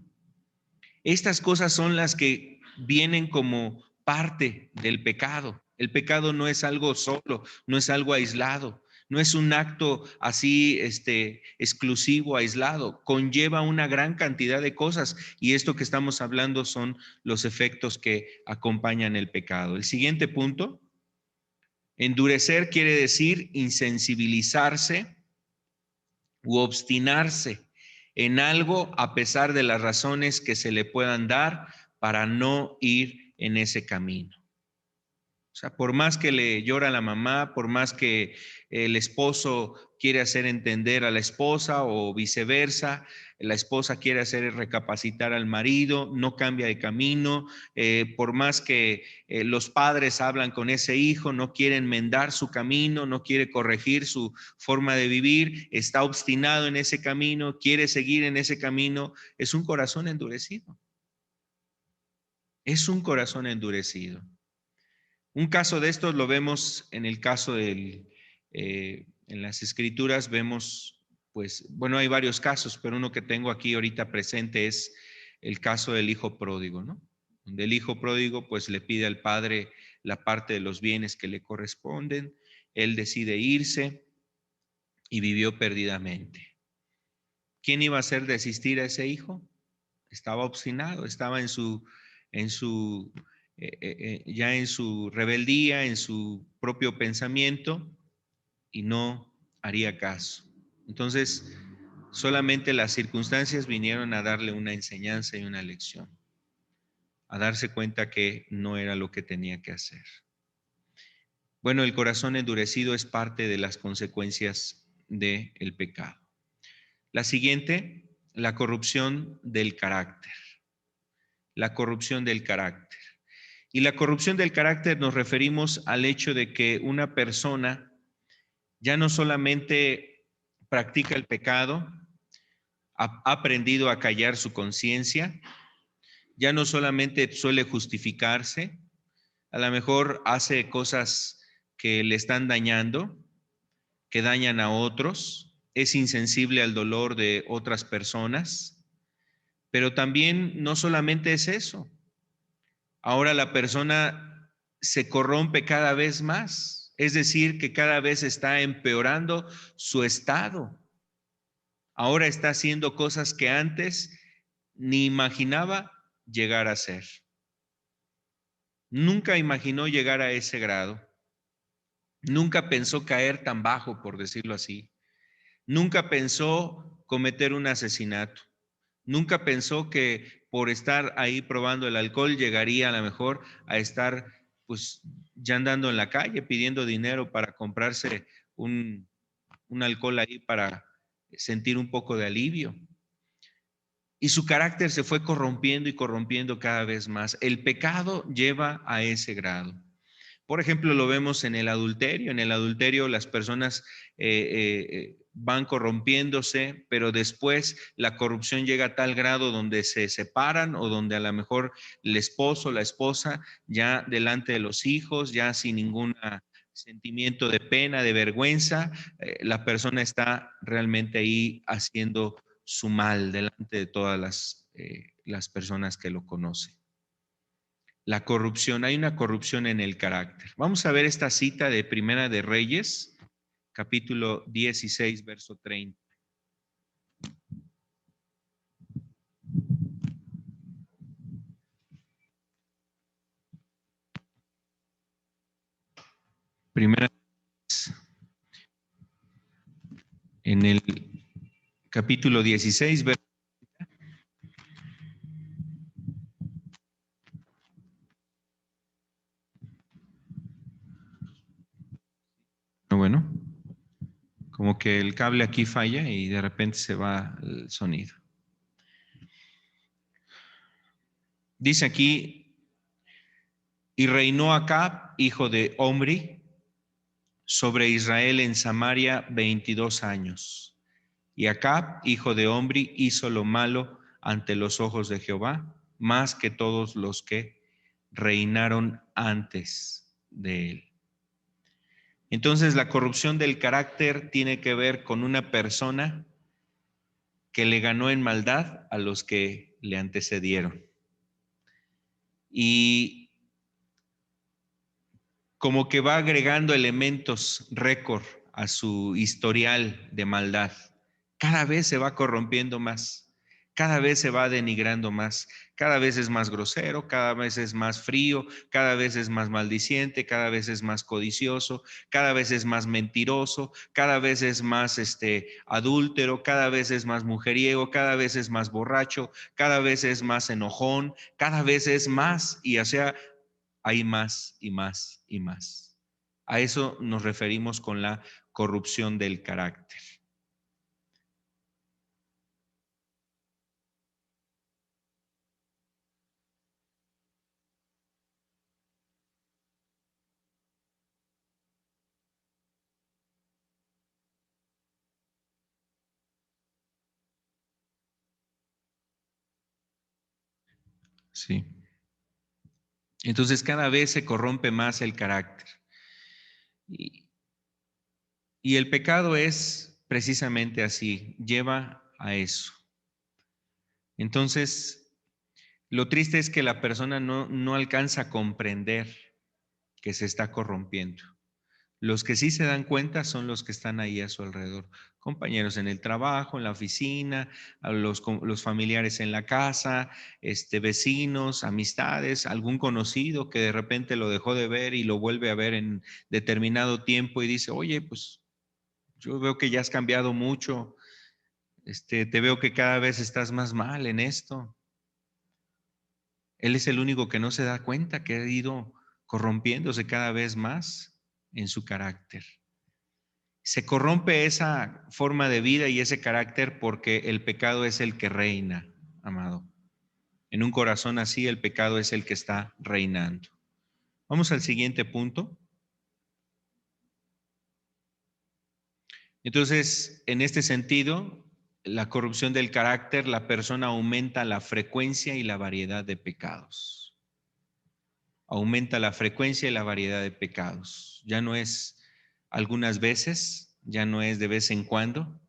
Estas cosas son las que vienen como parte del pecado. El pecado no es algo solo, no es algo aislado, no es un acto así exclusivo, aislado. Conlleva una gran cantidad de cosas y esto que estamos hablando son los efectos que acompañan el pecado. El siguiente punto. Endurecer quiere decir insensibilizarse u obstinarse en algo a pesar de las razones que se le puedan dar para no ir en ese camino. O sea, por más que le llora a la mamá, por más que el esposo quiere hacer entender a la esposa o viceversa, la esposa quiere hacer recapacitar al marido, no cambia de camino, por más que los padres hablan con ese hijo, no quiere enmendar su camino, no quiere corregir su forma de vivir, está obstinado en ese camino, quiere seguir en ese camino, es un corazón endurecido. Es un corazón endurecido. Un caso de estos lo vemos en el caso en las escrituras vemos, pues, bueno, hay varios casos, pero uno que tengo aquí ahorita presente es el caso del hijo pródigo, ¿no? Donde el hijo pródigo, pues, le pide al padre la parte de los bienes que le corresponden, él decide irse y vivió perdidamente. ¿Quién iba a hacer desistir a ese hijo? Estaba obstinado, estaba ya en su rebeldía, en su propio pensamiento y no haría caso. Entonces, solamente las circunstancias vinieron a darle una enseñanza y una lección, a darse cuenta que no era lo que tenía que hacer. Bueno, el corazón endurecido es parte de las consecuencias del pecado. La siguiente, la corrupción del carácter. La corrupción del carácter. Y la corrupción del carácter nos referimos al hecho de que una persona ya no solamente practica el pecado, ha aprendido a callar su conciencia, ya no solamente suele justificarse, a lo mejor hace cosas que le están dañando, que dañan a otros, es insensible al dolor de otras personas, pero también no solamente es eso. Ahora la persona se corrompe cada vez más, es decir, que cada vez está empeorando su estado. Ahora está haciendo cosas que antes ni imaginaba llegar a hacer. Nunca imaginó llegar a ese grado. Nunca pensó caer tan bajo, por decirlo así. Nunca pensó cometer un asesinato. Nunca pensó que por estar ahí probando el alcohol llegaría a lo mejor a estar pues ya andando en la calle pidiendo dinero para comprarse un alcohol ahí para sentir un poco de alivio. Y su carácter se fue corrompiendo y corrompiendo cada vez más. El pecado lleva a ese grado. Por ejemplo, lo vemos en el adulterio. En el adulterio las personas van corrompiéndose, pero después la corrupción llega a tal grado donde se separan o donde a lo mejor el esposo, la esposa, ya delante de los hijos, ya sin ningún sentimiento de pena, de vergüenza, la persona está realmente ahí haciendo su mal delante de todas las personas que lo conocen. La corrupción, hay una corrupción en el carácter. Vamos a ver esta cita de Primera de Reyes, capítulo 16, verso 30. Primera, en el capítulo 16, verso. Bueno, como que el cable aquí falla y de repente se va el sonido. Dice aquí, y reinó Acab, hijo de Omri, sobre Israel en Samaria 22 años. Y Acab, hijo de Omri, hizo lo malo ante los ojos de Jehová, más que todos los que reinaron antes de él. Entonces, la corrupción del carácter tiene que ver con una persona que le ganó en maldad a los que le antecedieron. Y como que va agregando elementos récord a su historial de maldad. Cada vez se va corrompiendo más, cada vez se va denigrando más, cada vez es más grosero, cada vez es más frío, cada vez es más maldiciente, cada vez es más codicioso, cada vez es más mentiroso, cada vez es más adúltero, cada vez es más mujeriego, cada vez es más borracho, cada vez es más enojón, cada vez es más, y o sea, hay más y más y más. A eso nos referimos con la corrupción del carácter. Sí. Entonces cada vez se corrompe más el carácter. Y, y el pecado es precisamente así, lleva a eso. Entonces, lo triste es que la persona no alcanza a comprender que se está corrompiendo. Los que sí se dan cuenta son los que están ahí a su alrededor, compañeros en el trabajo, en la oficina, a los familiares en la casa, vecinos, amistades, algún conocido que de repente lo dejó de ver y lo vuelve a ver en determinado tiempo y dice, oye, pues yo veo que ya has cambiado mucho, te veo que cada vez estás más mal en esto. Él es el único que no se da cuenta que ha ido corrompiéndose cada vez más en su carácter. Se corrompe esa forma de vida y ese carácter porque el pecado es el que reina, amado. En un corazón así, el pecado es el que está reinando. Vamos al siguiente punto. Entonces, en este sentido, la corrupción del carácter, la persona aumenta la frecuencia y la variedad de pecados. Aumenta la frecuencia y la variedad de pecados. Ya no es algunas veces, ya no es de vez en cuando,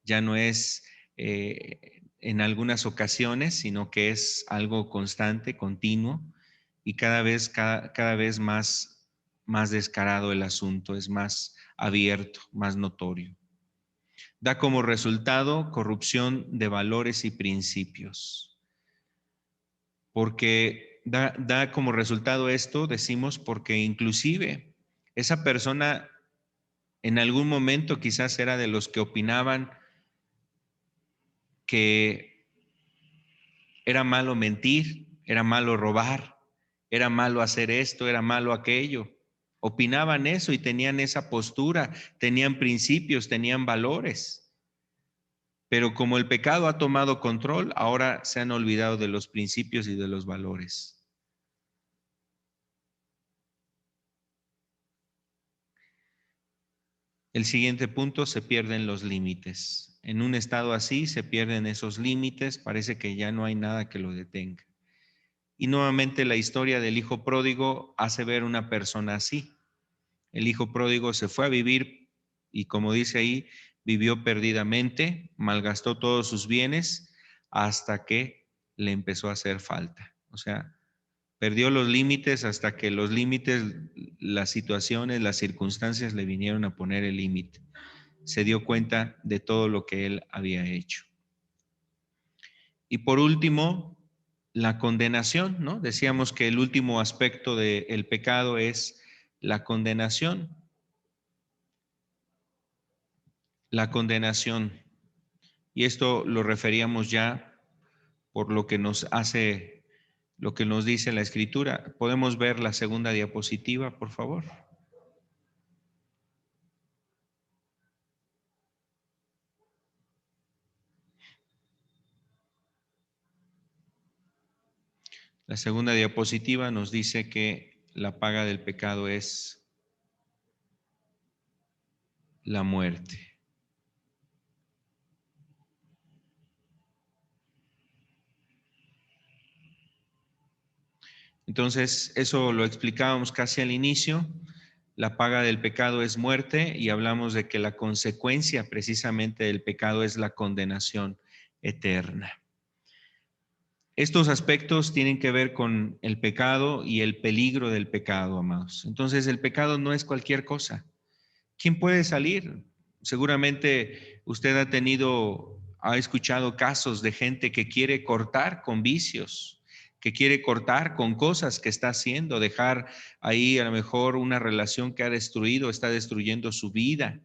ya no es en algunas ocasiones, sino que es algo constante, continuo, y cada vez más descarado el asunto, es más abierto, más notorio. Da como resultado corrupción de valores y principios. Porque da como resultado esto, decimos, porque inclusive esa persona en algún momento quizás era de los que opinaban que era malo mentir, era malo robar, era malo hacer esto, era malo aquello. Opinaban eso y tenían esa postura, tenían principios, tenían valores. Pero como el pecado ha tomado control, ahora se han olvidado de los principios y de los valores. El siguiente punto, se pierden los límites. En un estado así se pierden esos límites, parece que ya no hay nada que lo detenga. Y nuevamente la historia del hijo pródigo hace ver una persona así. El hijo pródigo se fue a vivir y, como dice ahí, vivió perdidamente, malgastó todos sus bienes hasta que le empezó a hacer falta. O sea, perdió los límites hasta que los límites, las situaciones, las circunstancias le vinieron a poner el límite. Se dio cuenta de todo lo que él había hecho. Y por último, la condenación, ¿no? Decíamos que el último aspecto del pecado es la condenación. La condenación. Y esto lo referíamos ya por lo que nos hace, lo que nos dice la Escritura. ¿Podemos ver la segunda diapositiva, por favor? La segunda diapositiva nos dice que la paga del pecado es la muerte. Entonces, eso lo explicábamos casi al inicio. La paga del pecado es muerte y hablamos de que la consecuencia precisamente del pecado es la condenación eterna. Estos aspectos tienen que ver con el pecado y el peligro del pecado, amados. Entonces, el pecado no es cualquier cosa. ¿Quién puede salir? Seguramente usted ha escuchado casos de gente que quiere cortar con vicios, que quiere cortar con cosas que está haciendo, dejar ahí a lo mejor una relación que ha destruido, está destruyendo su vida.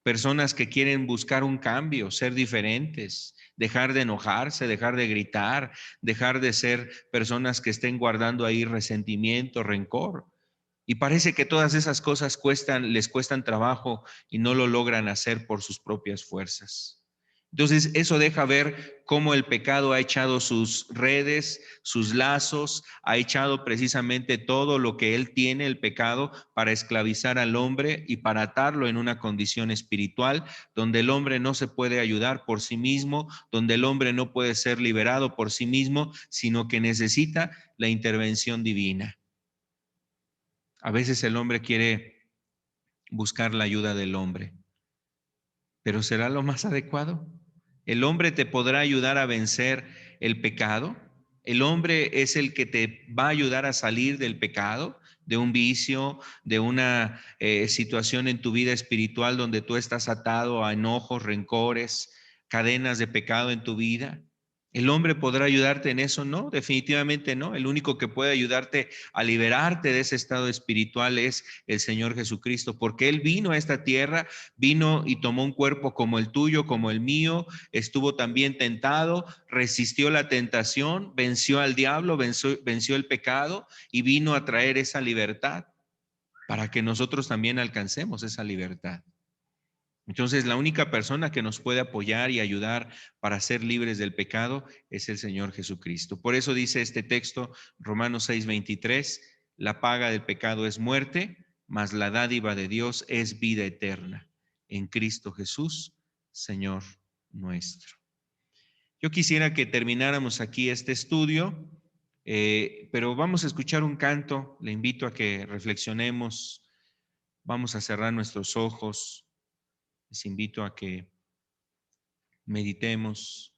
personas que quieren buscar un cambio, ser diferentes, dejar de enojarse, dejar de gritar, dejar de ser personas que estén guardando ahí resentimiento, rencor. Y parece que todas esas cosas les cuestan trabajo y no lo logran hacer por sus propias fuerzas. Entonces, eso deja ver cómo el pecado ha echado sus redes, sus lazos, ha echado precisamente todo lo que él tiene, el pecado, para esclavizar al hombre y para atarlo en una condición espiritual donde el hombre no se puede ayudar por sí mismo, donde el hombre no puede ser liberado por sí mismo, sino que necesita la intervención divina. A veces el hombre quiere buscar la ayuda del hombre, pero ¿será lo más adecuado? ¿El hombre te podrá ayudar a vencer el pecado? ¿El hombre es el que te va a ayudar a salir del pecado, de un vicio, de una situación en tu vida espiritual donde tú estás atado a enojos, rencores, cadenas de pecado en tu vida? ¿El hombre podrá ayudarte en eso? No, definitivamente no. El único que puede ayudarte a liberarte de ese estado espiritual es el Señor Jesucristo, porque Él vino a esta tierra, vino y tomó un cuerpo como el tuyo, como el mío, estuvo también tentado, resistió la tentación, venció al diablo, venció el pecado y vino a traer esa libertad para que nosotros también alcancemos esa libertad. Entonces, la única persona que nos puede apoyar y ayudar para ser libres del pecado es el Señor Jesucristo. Por eso dice este texto, Romanos 6:23, la paga del pecado es muerte, mas la dádiva de Dios es vida eterna en Cristo Jesús, Señor nuestro. Yo quisiera que termináramos aquí este estudio, pero vamos a escuchar un canto. Le invito a que reflexionemos. Vamos a cerrar nuestros ojos. Les invito a que meditemos.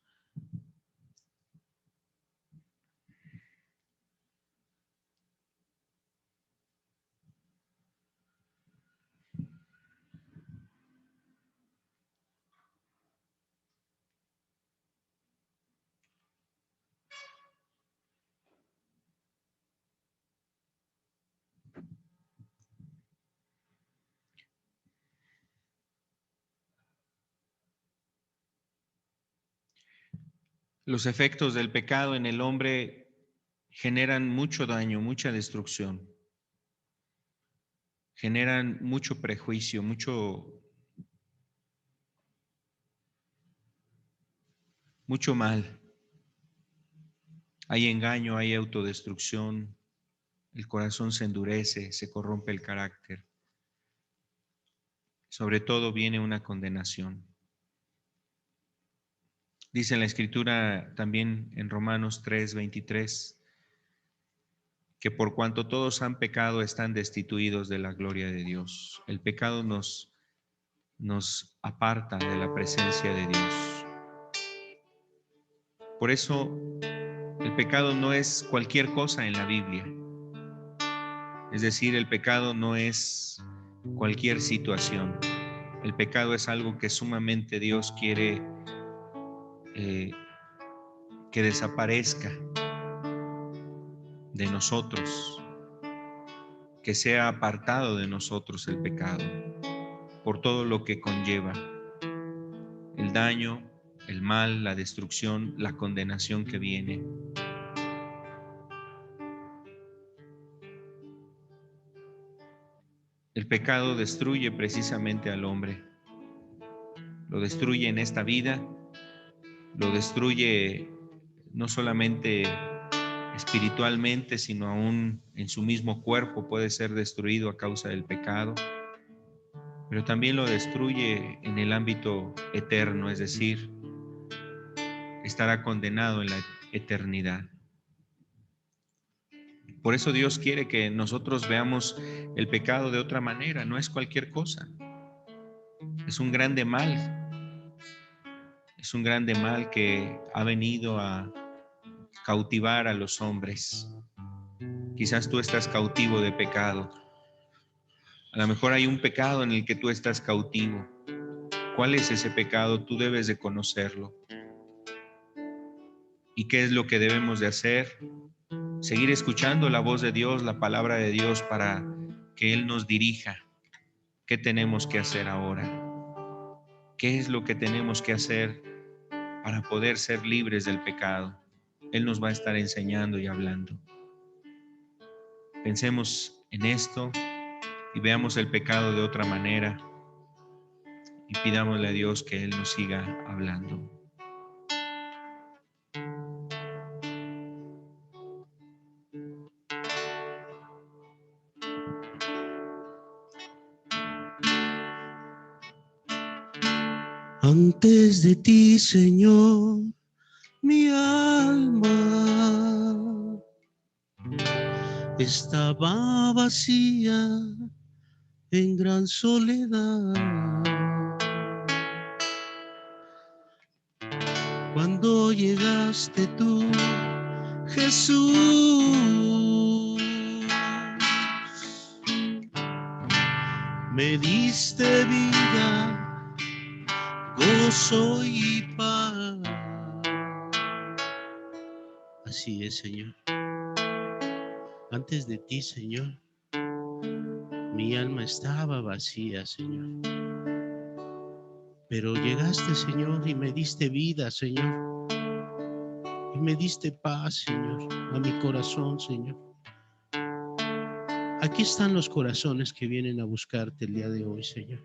Los efectos del pecado en el hombre generan mucho daño, mucha destrucción, generan mucho prejuicio, mucho mal. Hay engaño, hay autodestrucción, el corazón se endurece, se corrompe el carácter. Sobre todo viene una condenación. Dice la Escritura también en Romanos 3:23 que por cuanto todos han pecado están destituidos de la gloria de Dios. El pecado nos aparta de la presencia de Dios. Por eso el pecado no es cualquier cosa en la Biblia. Es decir, el pecado no es cualquier situación. El pecado es algo que sumamente Dios quiere eh, que desaparezca de nosotros, que sea apartado de nosotros el pecado, por todo lo que conlleva, el daño, el mal, la destrucción, la condenación que viene. El pecado destruye precisamente al hombre, lo destruye en esta vida, lo destruye no solamente espiritualmente, sino aún en su mismo cuerpo puede ser destruido a causa del pecado, pero también lo destruye en el ámbito eterno, es decir, estará condenado en la eternidad. Por eso Dios quiere que nosotros veamos el pecado de otra manera, no es cualquier cosa, es un grande mal, es un grande mal que ha venido a cautivar a los hombres. Quizás tú estás cautivo de pecado. A lo mejor hay un pecado en el que tú estás cautivo. ¿Cuál es ese pecado? Tú debes de conocerlo. ¿Y qué es lo que debemos de hacer? Seguir escuchando la voz de Dios, la palabra de Dios para que Él nos dirija. ¿Qué tenemos que hacer ahora? qué es lo que tenemos que hacer para poder ser libres del pecado. Él nos va a estar enseñando y hablando. Pensemos en esto y veamos el pecado de otra manera y pidámosle a Dios que Él nos siga hablando. Antes de ti, Señor, mi alma estaba vacía en gran soledad. Cuando llegaste tú, Jesús, me diste vida, gozo y paz. Así es, Señor. Antes de ti, Señor, mi alma estaba vacía, Señor. Pero llegaste, Señor, y me diste vida, Señor. Y me diste paz, Señor, a mi corazón, Señor. Aquí están los corazones que vienen a buscarte el día de hoy, Señor.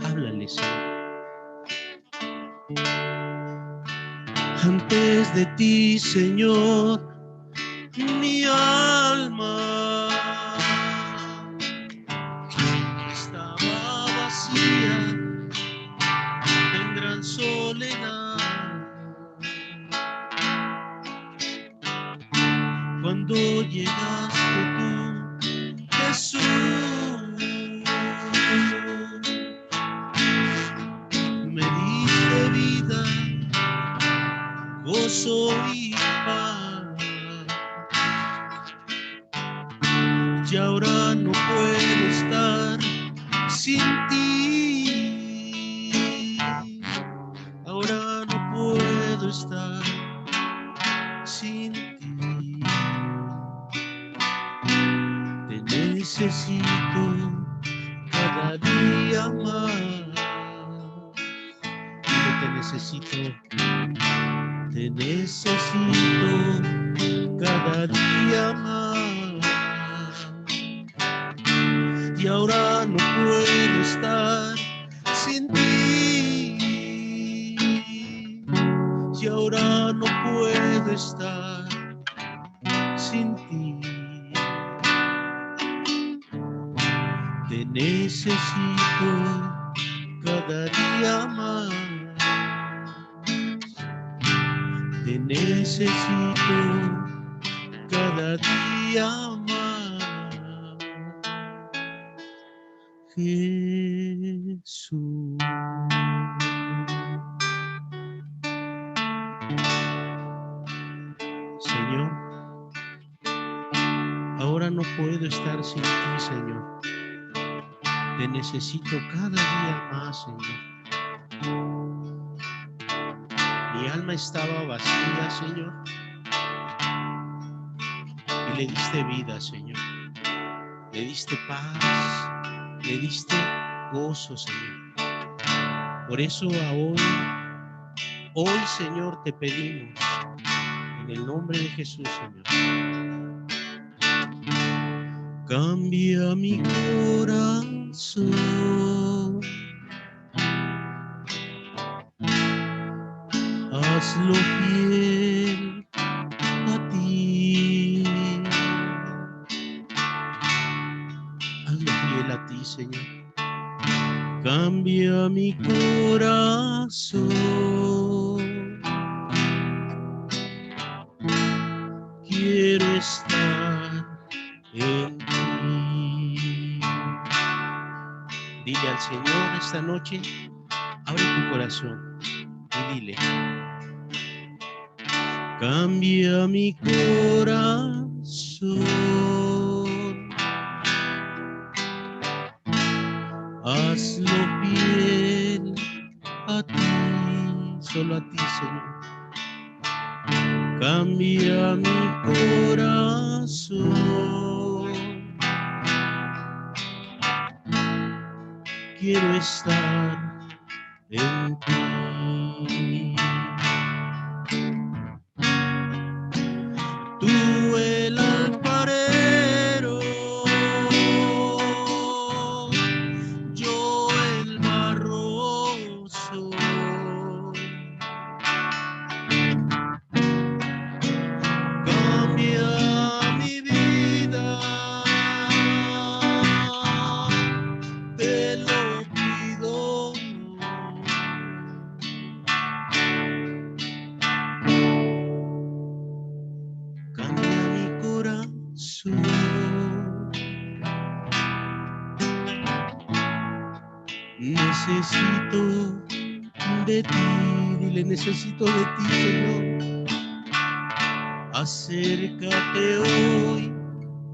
Háblale, Señor. Antes de ti, Señor, mi alma estaba vacía en gran soledad. Cuando llegaste tú, Jesús, me diste vida, gozo y paz. Y ahora no puedo estar sin ti. Ahora no puedo estar sin ti. Te necesito cada día más. Dile, te necesito cada día más. Y ahora no puedo estar sin ti. Y ahora no puedo estar sin ti. Te necesito cada día más. Te necesito cada día más. Jesús. Señor, ahora no puedo estar sin ti, Señor. Te necesito cada día más, Señor. Mi alma estaba vacía, Señor, y le diste vida, Señor. Le diste paz, le diste gozo, Señor. Por eso hoy, Señor, te pedimos, en el nombre de Jesús, Señor, cambia mi corazón, hazlo fiel a ti, hazlo fiel a ti, Señor. Cambia mi corazón, quiero estar en ti. Dile al Señor esta noche, abre tu corazón y dile, cambia mi corazón, hazlo fiel a ti, solo a ti, Señor. Cambia mi corazón, quiero estar en ti. Tú el alfarero, yo el barro soy. Cambia mi vida, te lo pido. Cambia mi corazón. Necesito de ti, dile, necesito de ti, Señor. Acércate hoy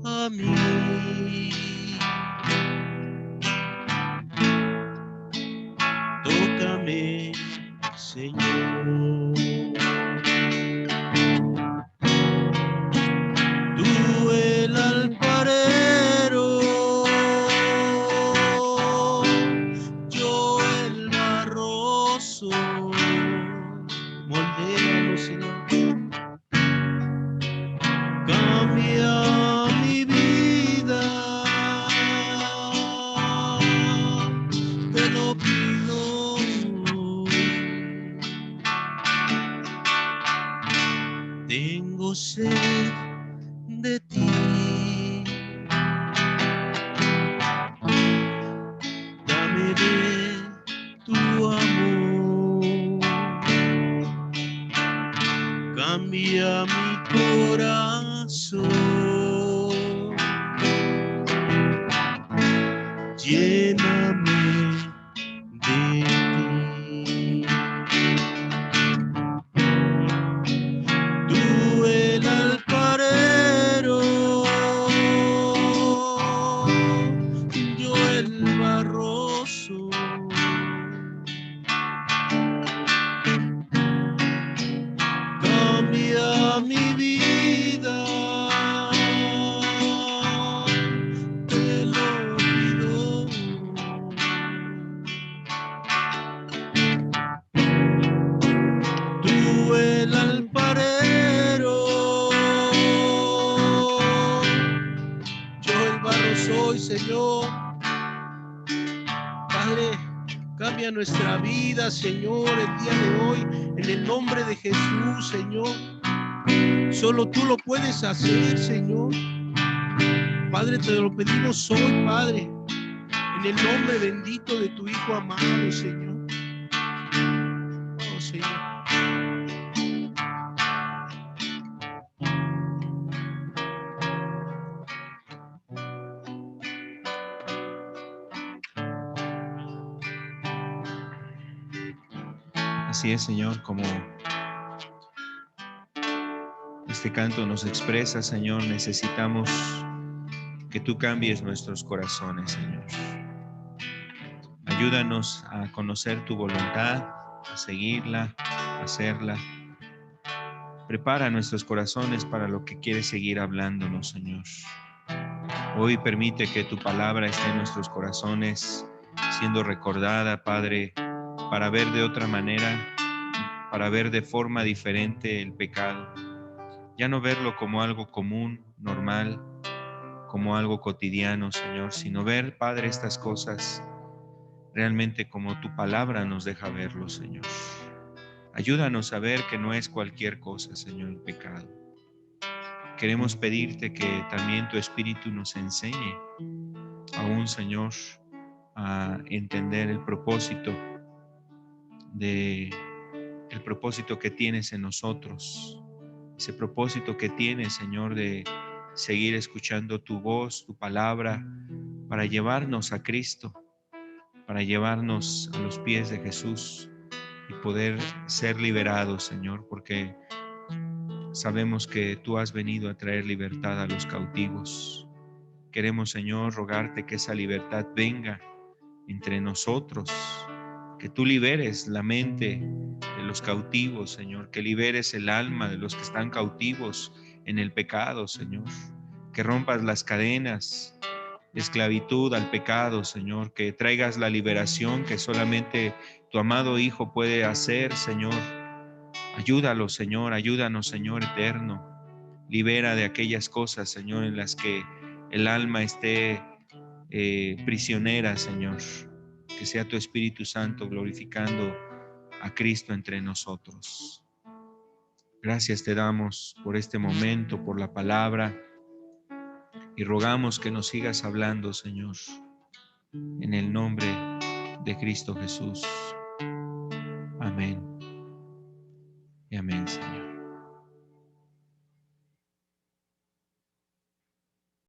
a mí. Tócame, Señor. Tú el alfarero, yo el barro soy. Moldéalo, Señor. Cambia mi vida, te lo pido. Tengo sed de ti. Dame de tu amor. Cambia mi corazón. Lléname de ti. Tú el alfarero, yo el barro soy. Cambia mi vida, te lo pido. Tú el alfarero, yo el barro soy, Señor. Padre, cambia nuestra vida, Señor, el día de hoy, en el nombre de Jesús, Señor. Solo tú lo puedes hacer, Señor. Padre, te lo pedimos hoy, Padre, en el nombre bendito de tu Hijo amado, Señor. Oh, Señor. Así es, Señor, como este canto nos expresa, Señor, necesitamos que tú cambies nuestros corazones, Señor. Ayúdanos a conocer tu voluntad, a seguirla, a hacerla. Prepara nuestros corazones para lo que quieres seguir hablándonos, Señor. Hoy permite que tu palabra esté en nuestros corazones, siendo recordada, Padre, para ver de otra manera, para ver de forma diferente el pecado. Ya no verlo como algo común, normal, como algo cotidiano, Señor, sino ver, Padre, estas cosas realmente como tu palabra nos deja verlo, Señor. Ayúdanos a ver que no es cualquier cosa, Señor, el pecado. Queremos pedirte que también tu Espíritu nos enseñe aún, Señor, a entender el propósito que tienes en nosotros, ese propósito que tienes, Señor, de seguir escuchando tu voz, tu palabra, para llevarnos a Cristo, para llevarnos a los pies de Jesús y poder ser liberados, Señor, porque sabemos que tú has venido a traer libertad a los cautivos. Queremos, Señor, rogarte que esa libertad venga entre nosotros, que tú liberes la mente de los cautivos, Señor, que liberes el alma de los que están cautivos en el pecado, Señor, que rompas las cadenas esclavitud al pecado, Señor, que traigas la liberación que solamente tu amado Hijo puede hacer, Señor. Ayúdalo, Señor, ayúdanos, Señor eterno. Libera de aquellas cosas, Señor, en las que el alma esté prisionera, Señor. Que sea tu Espíritu Santo glorificando a Cristo entre nosotros. Gracias te damos por este momento, por la palabra, y rogamos que nos sigas hablando, Señor, en el nombre de Cristo Jesús. Amén y amén, Señor.